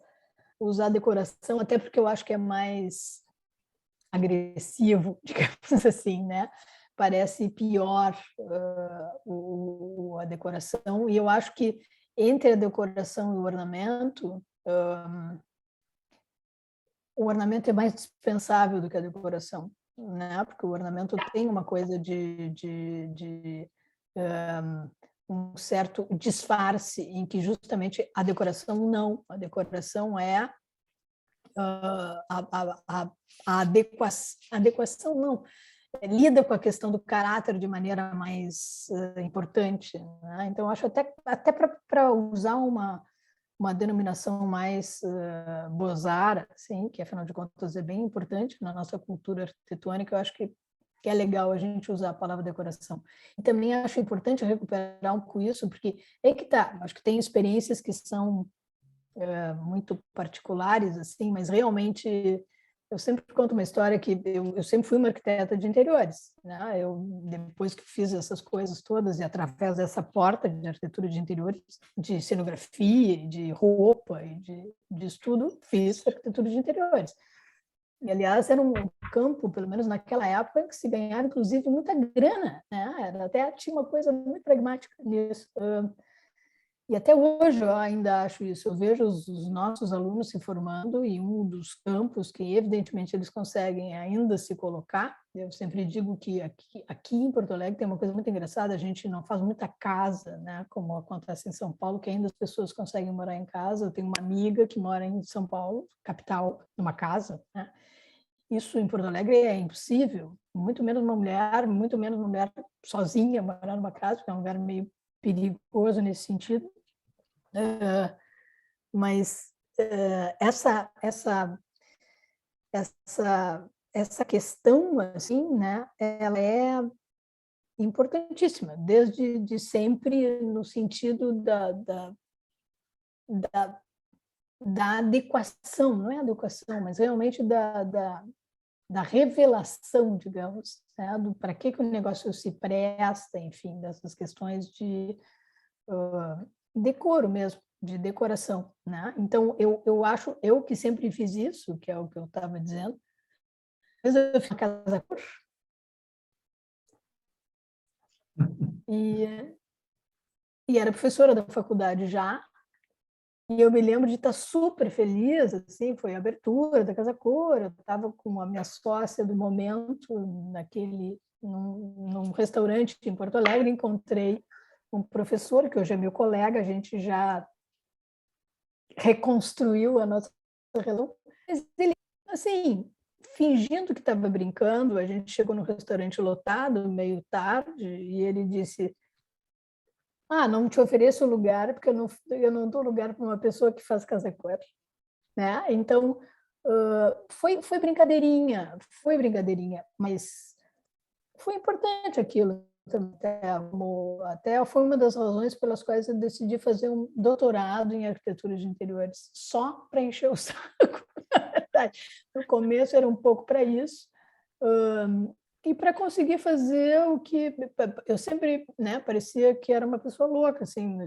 usar decoração, até porque eu acho que é mais agressivo, digamos assim, né? Parece pior a decoração, e eu acho que entre a decoração e o ornamento é mais dispensável do que a decoração, né? Porque o ornamento tem uma coisa de um certo disfarce em que justamente a decoração não. A decoração é a adequação não. Lida com a questão do caráter de maneira mais importante, né? Então, acho até para usar uma denominação mais Beaux-Arts, assim, que afinal de contas é bem importante na nossa cultura arquitetônica, eu acho que é legal a gente usar a palavra decoração. E também acho importante recuperar um pouco isso, porque é que tá, acho que tem experiências que são muito particulares, assim, mas realmente eu sempre conto uma história que eu sempre fui uma arquiteta de interiores, né? Eu, depois que fiz essas coisas todas, e através dessa porta de arquitetura de interiores, de cenografia, de roupa e de estudo, fiz arquitetura de interiores. E, aliás, era um campo, pelo menos naquela época, que se ganhava, inclusive, muita grana, né? Até tinha uma coisa muito pragmática nisso. E até hoje eu ainda acho isso. Eu vejo os nossos alunos se formando e um dos campos que, evidentemente, eles conseguem ainda se colocar. Eu sempre digo que aqui em Porto Alegre tem uma coisa muito engraçada, a gente não faz muita casa, né, como acontece em São Paulo, que ainda as pessoas conseguem morar em casa. Eu tenho uma amiga que mora em São Paulo, capital, numa casa, né? Isso em Porto Alegre é impossível, muito menos muito menos uma mulher sozinha morar numa casa, porque é um lugar meio perigoso nesse sentido. Mas essa questão, assim, né, ela é importantíssima, desde de sempre, no sentido da adequação, não é adequação, mas realmente da revelação, digamos, né, do para que o negócio se presta, enfim, dessas questões de decoro mesmo, de decoração, né? Então, eu acho, eu que sempre fiz isso, que é o que eu estava dizendo, às vezes eu fico em casa e, e era professora da faculdade já, e eu me lembro de estar super feliz, assim, foi a abertura da Casa Cor, eu estava com a minha sócia do momento, num restaurante em Porto Alegre, encontrei um professor, que hoje é meu colega, a gente já reconstruiu a nossa relação, mas ele, assim, fingindo que estava brincando, a gente chegou no restaurante lotado, meio tarde, e ele disse: não te ofereço lugar, porque eu não dou lugar para uma pessoa que faz casacuera, né? Então, foi brincadeirinha, mas foi importante aquilo. Até foi uma das razões pelas quais eu decidi fazer um doutorado em arquitetura de interiores, só para encher o saco, na verdade. No começo era um pouco para isso, e para conseguir fazer o que eu sempre, né, parecia que era uma pessoa louca, assim,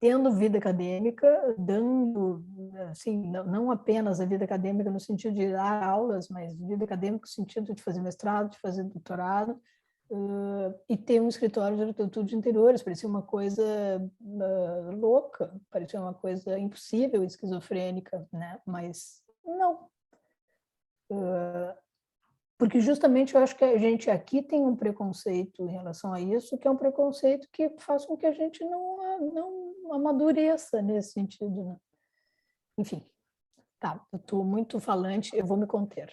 tendo vida acadêmica, dando, assim, não apenas a vida acadêmica no sentido de dar aulas, mas vida acadêmica no sentido de fazer mestrado, de fazer doutorado, e ter um escritório de arquitetura de interiores. Parecia uma coisa louca, parecia uma coisa impossível, esquizofrênica, né? Mas não. Porque justamente eu acho que a gente aqui tem um preconceito em relação a isso, que é um preconceito que faz com que a gente não amadureça nesse sentido, né? Enfim, tá, eu estou muito falante, eu vou me conter.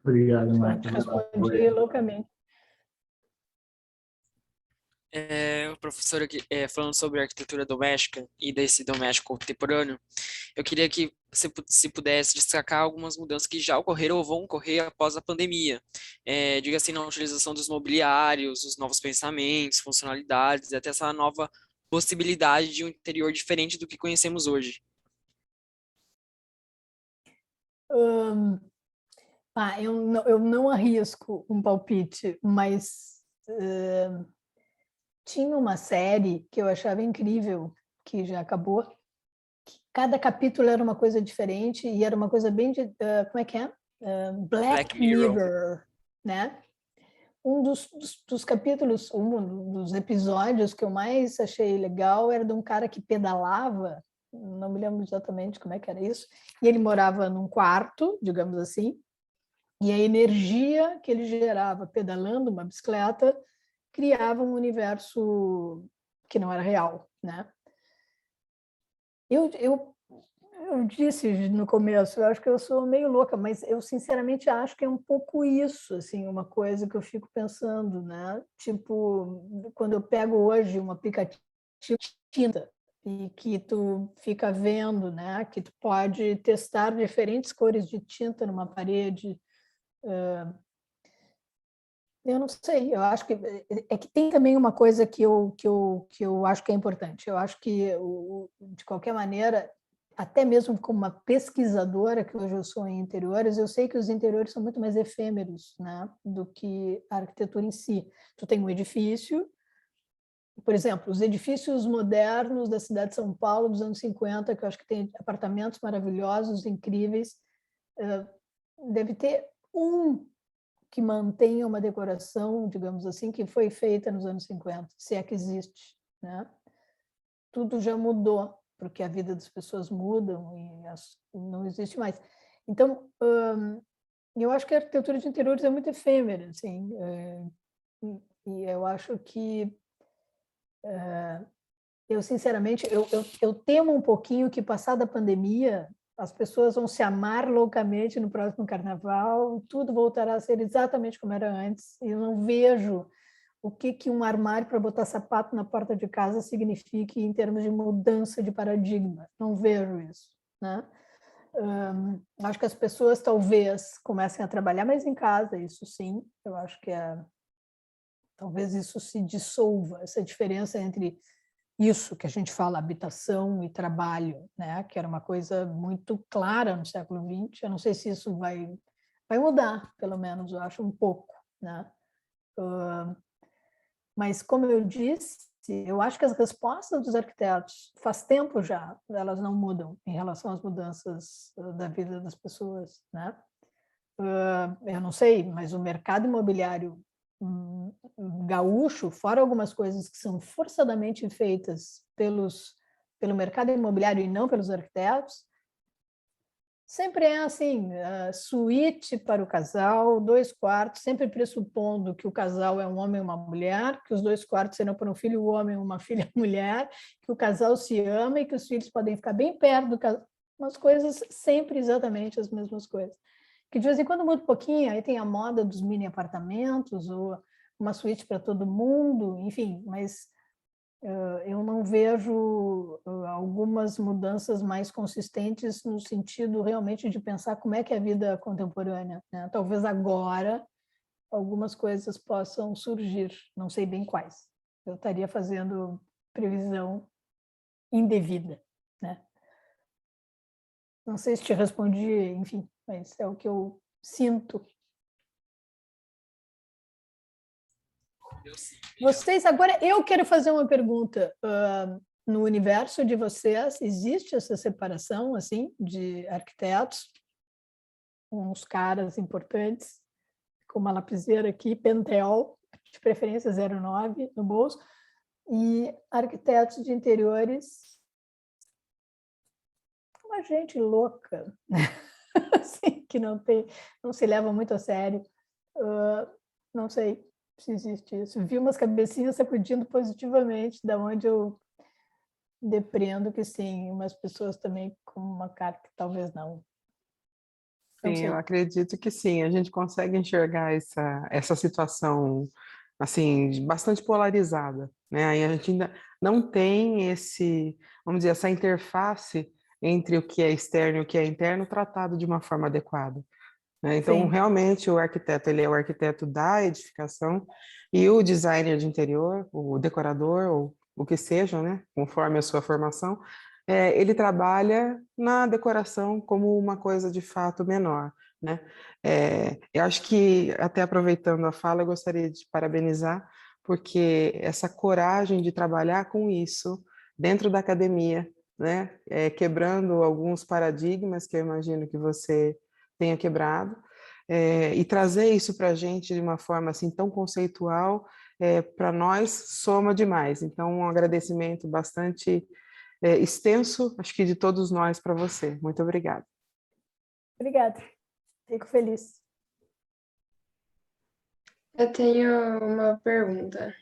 Obrigado, Marta. Respondi loucamente. Professor, aqui, falando sobre arquitetura doméstica e desse doméstico contemporâneo, eu queria que você se pudesse destacar algumas mudanças que já ocorreram ou vão ocorrer após a pandemia. Diga assim, na utilização dos mobiliários, os novos pensamentos, funcionalidades, até essa nova possibilidade de um interior diferente do que conhecemos hoje. Eu não arrisco um palpite, mas tinha uma série que eu achava incrível, que já acabou, que cada capítulo era uma coisa diferente e era uma coisa bem de, como é que é? Black Mirror, né? Um dos capítulos, um dos episódios que eu mais achei legal era de um cara que pedalava, não me lembro exatamente como é que era isso, e ele morava num quarto, digamos assim, e a energia que ele gerava pedalando uma bicicleta criava um universo que não era real, né? Eu disse no começo, eu acho que eu sou meio louca, mas eu sinceramente acho que é um pouco isso, assim, uma coisa que eu fico pensando, né? Tipo, quando eu pego hoje um aplicativo de tinta e que tu fica vendo, né? Que tu pode testar diferentes cores de tinta numa parede. Eu não sei, eu acho que é que tem também uma coisa que eu acho que é importante. Eu acho que, de qualquer maneira, até mesmo como uma pesquisadora, que hoje eu sou em interiores, eu sei que os interiores são muito mais efêmeros, né, do que a arquitetura em si. Tu tem um edifício, por exemplo, os edifícios modernos da cidade de São Paulo dos anos 50, que eu acho que tem apartamentos maravilhosos, incríveis, deve ter um que mantenha uma decoração, digamos assim, que foi feita nos anos 50, se é que existe, né? Tudo já mudou, porque a vida das pessoas mudam e não existe mais. Então, eu acho que a arquitetura de interiores é muito efêmera, assim, e eu acho que eu sinceramente eu temo um pouquinho que, passada a pandemia, as pessoas vão se amar loucamente no próximo carnaval, tudo voltará a ser exatamente como era antes, e eu não vejo o que um armário para botar sapato na porta de casa signifique em termos de mudança de paradigma. Não vejo isso, né? Acho que as pessoas talvez comecem a trabalhar mais em casa, isso sim, eu acho que talvez isso se dissolva, essa diferença entre isso que a gente fala, habitação e trabalho, né? Que era uma coisa muito clara no século XX. Eu não sei se isso vai mudar, pelo menos, eu acho, um pouco, né? Mas, como eu disse, eu acho que as respostas dos arquitetos, faz tempo já, elas não mudam em relação às mudanças da vida das pessoas, né? Eu não sei, mas o mercado imobiliário gaúcho, fora algumas coisas que são forçadamente feitas pelo mercado imobiliário e não pelos arquitetos, sempre é assim, suíte para o casal, 2 quartos, sempre pressupondo que o casal é um homem e uma mulher, que os 2 quartos serão para um filho homem e uma filha mulher, que o casal se ama e que os filhos podem ficar bem perto do casal. Umas coisas sempre exatamente as mesmas coisas. Que de vez em quando muda um pouquinho, aí tem a moda dos mini apartamentos, ou uma suíte para todo mundo, enfim, mas eu não vejo algumas mudanças mais consistentes no sentido realmente de pensar como é que é a vida contemporânea, né? Talvez agora algumas coisas possam surgir, não sei bem quais. Eu estaria fazendo previsão indevida, né? Não sei se te respondi, enfim, mas é o que eu sinto. Vocês, agora eu quero fazer uma pergunta. No universo de vocês, existe essa separação, assim, de arquitetos, uns caras importantes, com uma lapiseira aqui, Pentel, de preferência 09 no bolso, e arquitetos de interiores, uma gente louca, assim, que não se leva muito a sério. Não sei se existe isso. Vi umas cabecinhas sacudindo positivamente, da onde eu depreendo que sim, umas pessoas também com uma cara que talvez não. Não Sim, eu sei. acredito que sim, a gente consegue enxergar essa situação assim, bastante polarizada, né? Aí a gente ainda não tem vamos dizer, essa interface entre o que é externo e o que é interno tratado de uma forma adequada, né? Então, Sim. realmente, o arquiteto, ele é o arquiteto da edificação e o designer de interior, o decorador, ou o que seja, né? Conforme a sua formação, ele trabalha na decoração como uma coisa de fato menor, né? Eu acho que, até aproveitando a fala, eu gostaria de parabenizar, porque essa coragem de trabalhar com isso dentro da academia, né? Quebrando alguns paradigmas que eu imagino que você tenha quebrado, e trazer isso para a gente de uma forma assim tão conceitual, para nós soma demais. Então, um agradecimento bastante extenso, acho que de todos nós para você. Muito obrigada. Obrigada. Fico feliz. Eu tenho uma pergunta.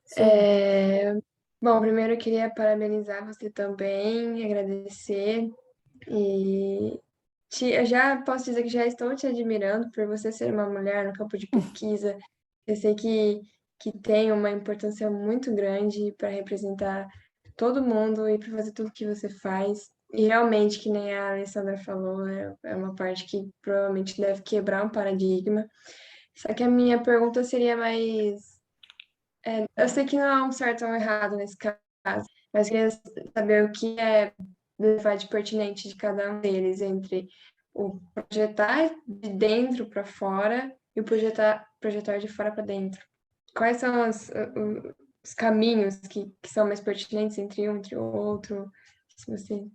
Sim. Bom, primeiro eu queria parabenizar você também, agradecer e eu já posso dizer que já estou te admirando por você ser uma mulher no campo de pesquisa. Eu sei que tem uma importância muito grande para representar todo mundo e para fazer tudo que você faz. E realmente, que nem a Alessandra falou, é uma parte que provavelmente deve quebrar um paradigma. Só que a minha pergunta seria mais. Eu sei que não há um certo ou um errado nesse caso, mas eu queria saber o que é de pertinente de cada um deles entre o projetar de dentro para fora e o projetar de fora para dentro. Quais são os caminhos que são mais pertinentes entre um e entre o outro? Se você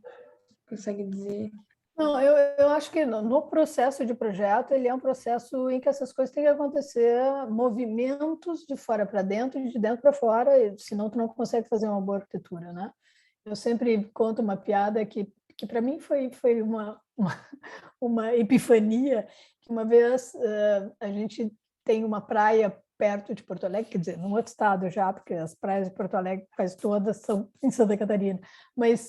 consegue dizer. Não, eu acho que no processo de projeto, ele é um processo em que essas coisas têm que acontecer, movimentos de fora para dentro e de dentro para fora, senão tu não consegue fazer uma boa arquitetura, né? Eu sempre conto uma piada que para mim foi uma epifania, que uma vez a gente tem uma praia perto de Porto Alegre, quer dizer, num outro estado já, porque as praias de Porto Alegre quase todas são em Santa Catarina, mas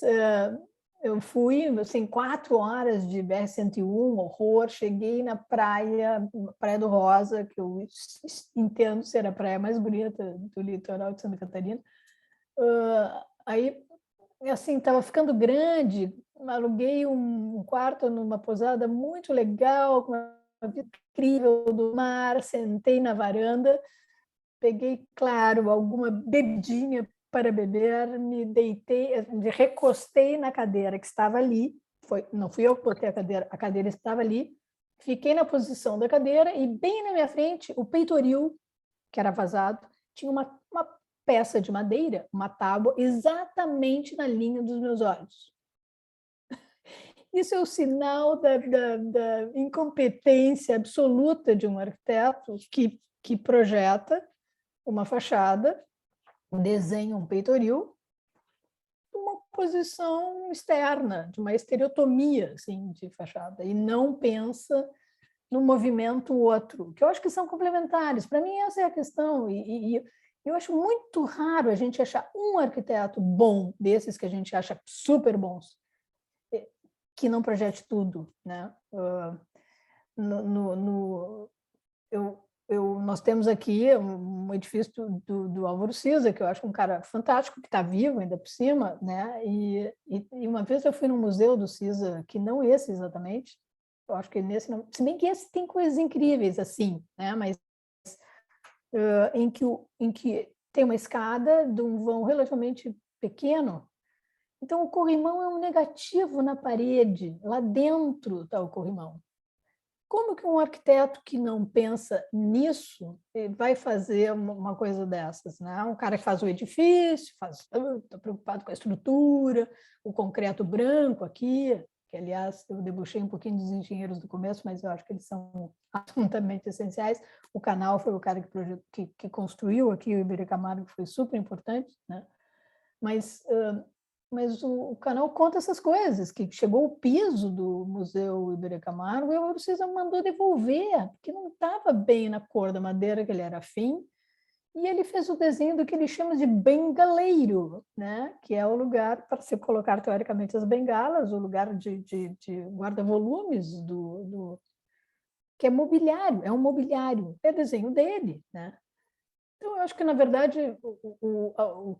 eu fui, assim, 4 horas de BR-101, horror, cheguei na praia do Rosa, que eu entendo ser a praia mais bonita do litoral de Santa Catarina. Aí, assim, estava ficando grande, aluguei um quarto numa pousada muito legal, com uma vista incrível do mar, sentei na varanda, peguei, claro, alguma bebidinha para beber, me deitei, me recostei na cadeira que estava ali. Não fui eu que botei a cadeira estava ali. Fiquei na posição da cadeira e bem na minha frente, o peitoril, que era vazado, tinha uma peça de madeira, uma tábua, exatamente na linha dos meus olhos. Isso é o sinal da incompetência absoluta de um arquiteto que projeta uma fachada, desenha um peitoril, uma posição externa, de uma estereotomia assim, de fachada, e não pensa no movimento outro, que eu acho que são complementares. Para mim, essa é a questão. E eu acho muito raro a gente achar um arquiteto bom, desses que a gente acha super bons, que não projete tudo, né? Nós temos aqui um edifício do Álvaro Siza, que eu acho um cara fantástico, que está vivo ainda por cima, né? E uma vez eu fui num museu do Siza, que não esse exatamente, eu acho que nesse não, se bem que esse tem coisas incríveis assim, né? Mas em que tem uma escada de um vão relativamente pequeno. Então, o corrimão é um negativo na parede, lá dentro está o corrimão. Como que um arquiteto que não pensa nisso vai fazer uma coisa dessas, né? Um cara que faz o edifício, está preocupado com a estrutura, o concreto branco aqui, que, aliás, eu debochei um pouquinho dos engenheiros do começo, mas eu acho que eles são absolutamente essenciais. O canal foi o cara que construiu aqui o Iberê Camargo, que foi super importante, né? Mas o canal conta essas coisas, que chegou o piso do Museu Iberê Camargo e o Álvaro Siza mandou devolver, porque não estava bem na cor da madeira que ele era afim, e ele fez o desenho do que ele chama de bengaleiro, né? Que é o lugar para se colocar, teoricamente, as bengalas, o lugar de guarda-volumes que é mobiliário, é um mobiliário, é desenho dele, né? Então, eu acho que, na verdade, o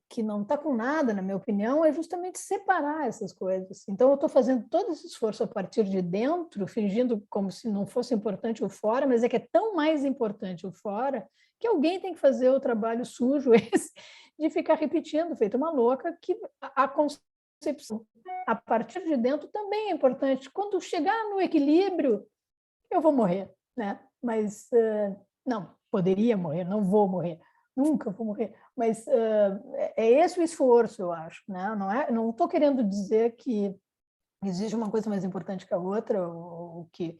que não está com nada, na minha opinião, é justamente separar essas coisas. Então, eu estou fazendo todo esse esforço a partir de dentro, fingindo como se não fosse importante o fora, mas é que é tão mais importante o fora que alguém tem que fazer o trabalho sujo esse de ficar repetindo, feito uma louca, que a concepção a partir de dentro também é importante. Quando chegar no equilíbrio, eu vou morrer, né? Mas não, poderia morrer, não vou morrer. Nunca vou morrer, mas é esse o esforço, eu acho, né? Não estou querendo dizer que existe uma coisa mais importante que a outra, ou que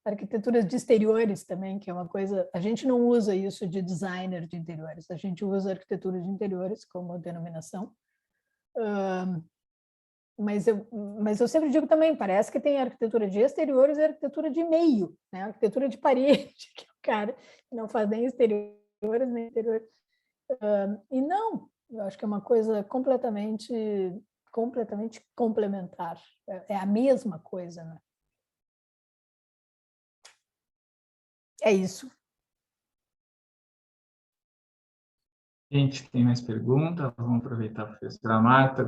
arquiteturas de exteriores também, que é uma coisa, a gente não usa isso de designer de interiores, a gente usa arquitetura de interiores como denominação, mas eu sempre digo também, parece que tem arquitetura de exteriores e arquitetura de meio, né? Arquitetura de parede, que é o cara que não faz nem exteriores nem interiores. E não, eu acho que é uma coisa completamente complementar. É a mesma coisa, né? É isso. Gente, tem mais perguntas? Vamos aproveitar a professora Marta.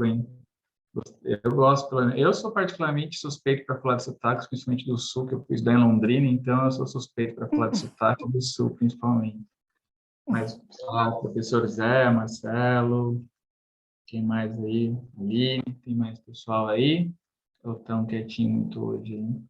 Eu sou particularmente suspeito para falar de sotaques, principalmente do Sul, que eu fui estudar em Londrina, então eu sou suspeito para falar de sotaque do Sul, principalmente. Mas, professor Zé, Marcelo, quem mais aí? Aline, tem mais pessoal aí? Ou tão quietinho muito hoje, hein?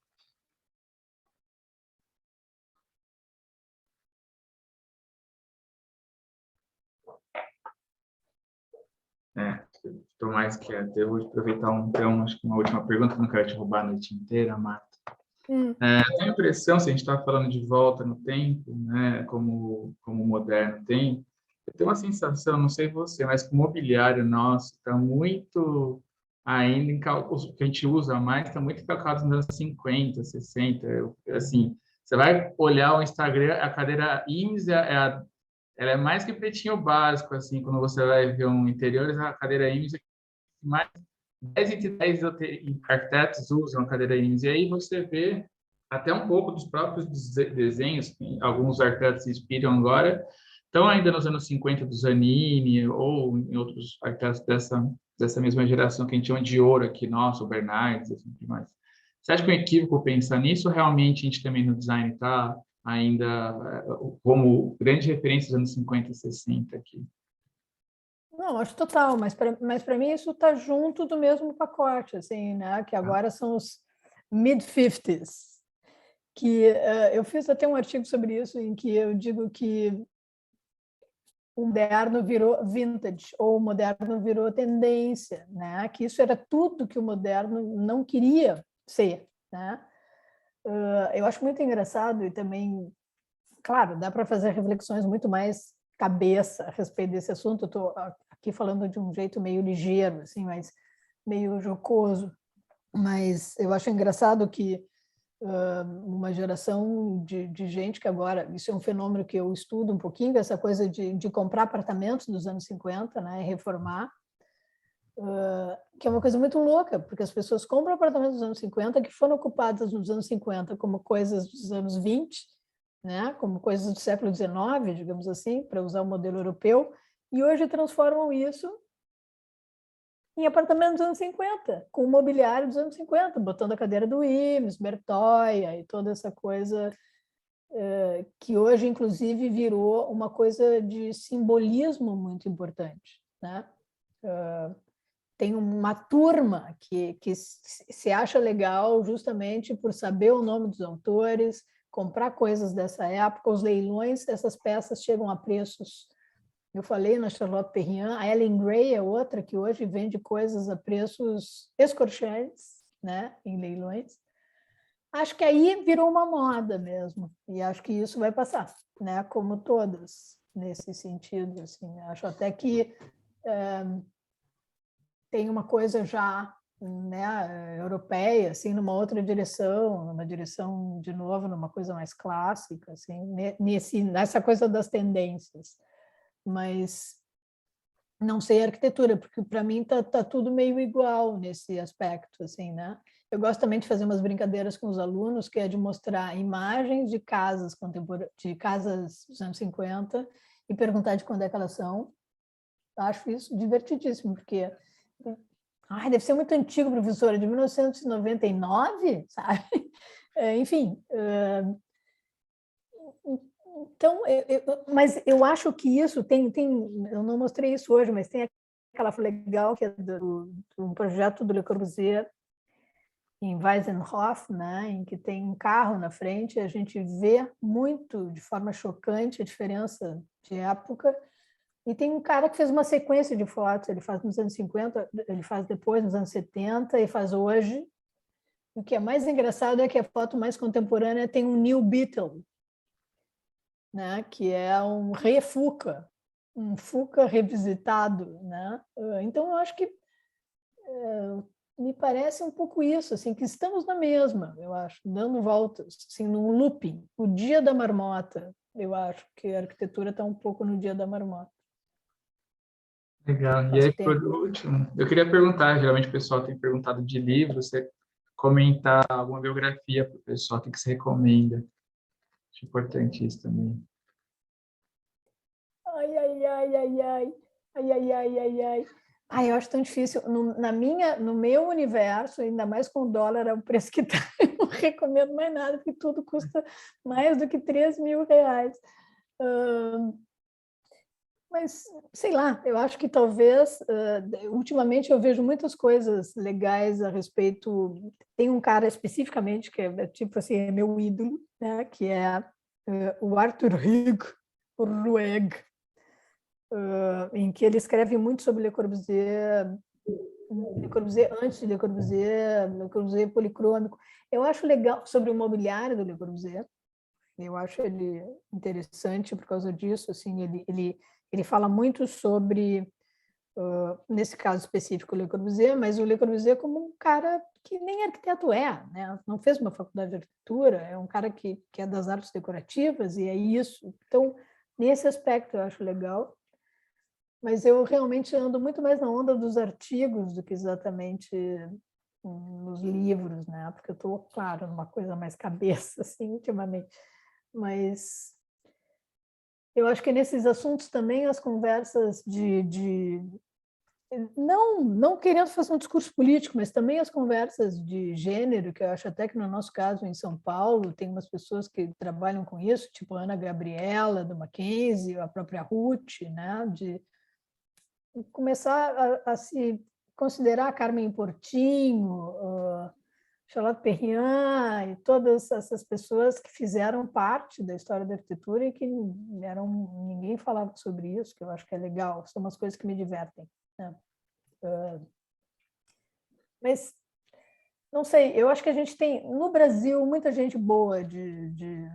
Estou mais quieto. Eu vou aproveitar então, acho que uma última pergunta, não quero te roubar a noite inteira, Marta. Tenho a impressão, se a gente está falando de volta no tempo, né, como moderno tem, eu tenho uma sensação, não sei você, mas que o mobiliário nosso está muito ainda, o que a gente usa mais está muito calcado nos anos 50, 60. Assim, você vai olhar o Instagram, a cadeira IMSS ela é mais que pretinho básico, assim, quando você vai ver um interior, a cadeira IMSS, mais 10 entre 10 arquitetos usam a cadeira IMSS, e aí você vê até um pouco dos próprios desenhos, que alguns arquitetos se inspiram agora, estão ainda nos anos 50 do Zanini, ou em outros arquitetos dessa mesma geração que a gente chama de ouro aqui, nosso, o Bernardes, assim, demais. Você acha que é um equívoco pensar nisso, ou realmente a gente também no design está ainda como grande referência dos anos 50 e 60 aqui. Não, acho total, mas para mim isso está junto do mesmo pacote, assim, né? Que agora são os mid-50s, que eu fiz até um artigo sobre isso, em que eu digo que o moderno virou vintage, ou o moderno virou tendência, né? Que isso era tudo que o moderno não queria ser, né? Eu acho muito engraçado e também, claro, dá para fazer reflexões muito mais cabeça a respeito desse assunto. Eu estou aqui falando de um jeito meio ligeiro, assim, mas meio jocoso. Mas eu acho engraçado que uma geração de gente que agora, isso é um fenômeno que eu estudo um pouquinho, essa coisa de comprar apartamentos dos anos 50, né, e reformar, que é uma coisa muito louca, porque as pessoas compram apartamentos dos anos 50 que foram ocupadas nos anos 50 como coisas dos anos 20, né, como coisas do século XIX, digamos assim, para usar o modelo europeu, e hoje transformam isso em apartamentos dos anos 50, com o mobiliário dos anos 50, botando a cadeira do Imes, Bertoia e toda essa coisa que hoje, inclusive, virou uma coisa de simbolismo muito importante, né? Tem uma turma que se acha legal justamente por saber o nome dos autores, comprar coisas dessa época, os leilões, essas peças chegam a preços. Eu falei na Charlotte Perriand, a Ellen Gray é outra que hoje vende coisas a preços escorchantes, né, em leilões. Acho que aí virou uma moda mesmo, e acho que isso vai passar, né, como todas, nesse sentido. Assim. Acho até que tem uma coisa já, né, europeia, assim, numa outra direção, numa direção, de novo, numa coisa mais clássica, assim, nessa coisa das tendências. Mas não sei a arquitetura, porque para mim tá tudo meio igual nesse aspecto, assim, né? Eu gosto também de fazer umas brincadeiras com os alunos, que é de mostrar imagens de casas de casas dos anos 50 e perguntar de quando é que elas são. Acho isso divertidíssimo, porque deve ser muito antigo, professora, de 1999, sabe? Enfim, então, mas eu acho que isso eu não mostrei isso hoje, mas tem aquela legal que é do projeto do Le Corbusier em Weisenhof, né, em que tem um carro na frente, e a gente vê muito, de forma chocante, a diferença de época. E tem um cara que fez uma sequência de fotos, ele faz nos anos 50, ele faz depois nos anos 70 e faz hoje. O que é mais engraçado é que a foto mais contemporânea tem um New Beetle, né, que é um Fuca, um Fuca revisitado, né? Então eu acho que me parece um pouco isso, assim, que estamos na mesma, eu acho, dando voltas, assim, num looping. O dia da marmota, eu acho que a arquitetura está um pouco no dia da marmota. Legal. E Faz aí, por tempo. último, eu queria perguntar, geralmente o pessoal tem perguntado de livros, você comentar alguma biografia para o pessoal, o que você recomenda? Acho importante isso também. Ai, ai, ai, ai, ai. Ai, ai, ai, ai, ai. Ai, eu acho tão difícil. No meu universo, ainda mais com o dólar, é o preço que está, eu não recomendo mais nada, porque tudo custa mais do que 3 mil reais. Mas, sei lá, eu acho que talvez, ultimamente eu vejo muitas coisas legais a respeito. Tem um cara especificamente que é tipo assim, é meu ídolo, né? Que é o Arthur Rueg, em que ele escreve muito sobre Le Corbusier antes de Le Corbusier policrômico. Eu acho legal sobre o mobiliário do Le Corbusier. Eu acho ele interessante por causa disso. Assim, ele fala muito sobre, nesse caso específico, o Le Corbusier, mas o Le Corbusier como um cara que nem arquiteto né? Não fez uma faculdade de arquitetura, é um cara que é das artes decorativas, e é isso. Então, nesse aspecto eu acho legal. Mas eu realmente ando muito mais na onda dos artigos do que exatamente nos livros, né? Porque eu estou, claro, numa coisa mais cabeça, assim, ultimamente. Mas eu acho que nesses assuntos também as conversas não querendo fazer um discurso político, mas também as conversas de gênero, que eu acho até que no nosso caso em São Paulo tem umas pessoas que trabalham com isso, tipo a Ana Gabriela do Mackenzie, a própria Ruth, né, de começar a se considerar Carmen Portinho, Charlotte Perriand e todas essas pessoas que fizeram parte da história da arquitetura e que ninguém falava sobre isso, que eu acho que é legal, são umas coisas que me divertem, né? Mas, não sei, eu acho que a gente tem, no Brasil, muita gente boa de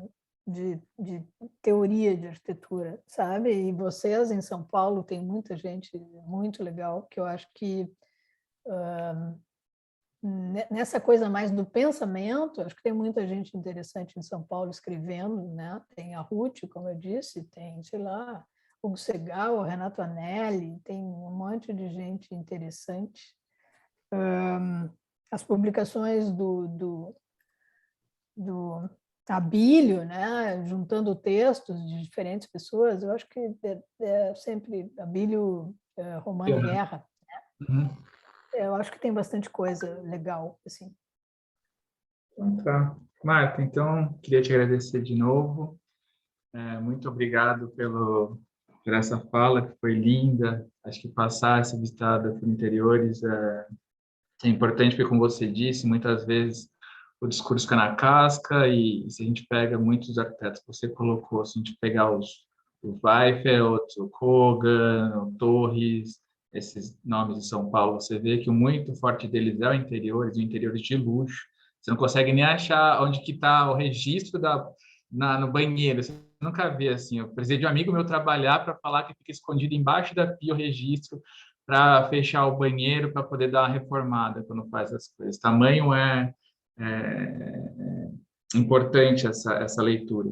teoria de arquitetura, sabe? E vocês, em São Paulo, tem muita gente muito legal, que eu acho que nessa coisa mais do pensamento, acho que tem muita gente interessante em São Paulo escrevendo, né? Tem a Ruth, como eu disse, tem, sei lá, Hugo Segal, Renato Anelli, tem um monte de gente interessante. As publicações do Abílio, né? Juntando textos de diferentes pessoas, eu acho que é sempre Abílio, Romano Guerra. Uhum. Eu acho que tem bastante coisa legal, assim. Então, tá. Marta, então, queria te agradecer de novo. Muito obrigado por essa fala, que foi linda. Acho que passar essa visitada por interiores é importante, porque, como você disse, muitas vezes o discurso fica na casca, e se a gente pega muitos arquitetos que você colocou, se a gente pegar o Weifeld, o Kogan, o Torres, esses nomes de São Paulo, você vê que o muito forte deles é o interiores de luxo. Você não consegue nem achar onde que está o registro no banheiro. Você nunca vê assim. Eu precisei de um amigo meu trabalhar para falar que fica escondido embaixo da pia o registro para fechar o banheiro, para poder dar uma reformada quando faz as coisas. Tamanho é importante essa leitura.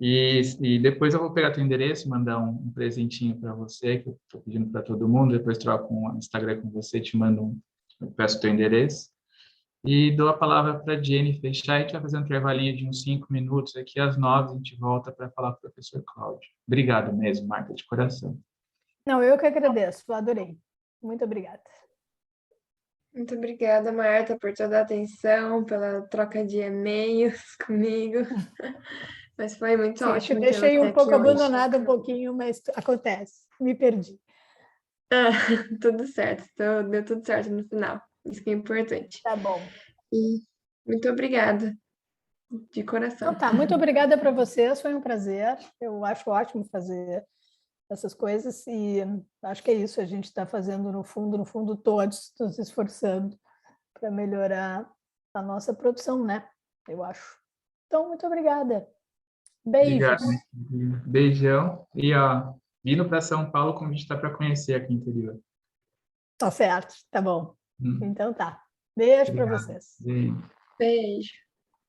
E depois eu vou pegar teu endereço e mandar um presentinho para você, que eu estou pedindo para todo mundo. Depois troco um Instagram com você, eu peço teu endereço. E dou a palavra para a Jenny fechar, e a gente vai fazer um intervalinho de uns 5 minutos aqui, às 9 a gente volta para falar com o professor Cláudio. Obrigado mesmo, Marta, de coração. Não, eu que agradeço, adorei. Muito obrigada. Muito obrigada, Marta, por toda a atenção, pela troca de e-mails comigo. Mas foi muito Sim, ótimo te ter deixei você um pouco aqui hoje. abandonada um pouquinho, mas acontece, me perdi. Tudo certo, então deu tudo certo no final. Isso que é importante. Tá bom. E muito obrigada, de coração. Então tá, muito obrigada para vocês, foi um prazer. Eu acho ótimo fazer essas coisas e acho que é isso, a gente está fazendo no fundo todos nos esforçando para melhorar a nossa produção, né? Eu acho. Então, muito obrigada. Beijos. Obrigado. Beijão. E, vindo para São Paulo, como a gente está para conhecer aqui no interior. Tá certo, tá bom. Então tá. Beijo para Obrigado. vocês. Beijo. Beijo.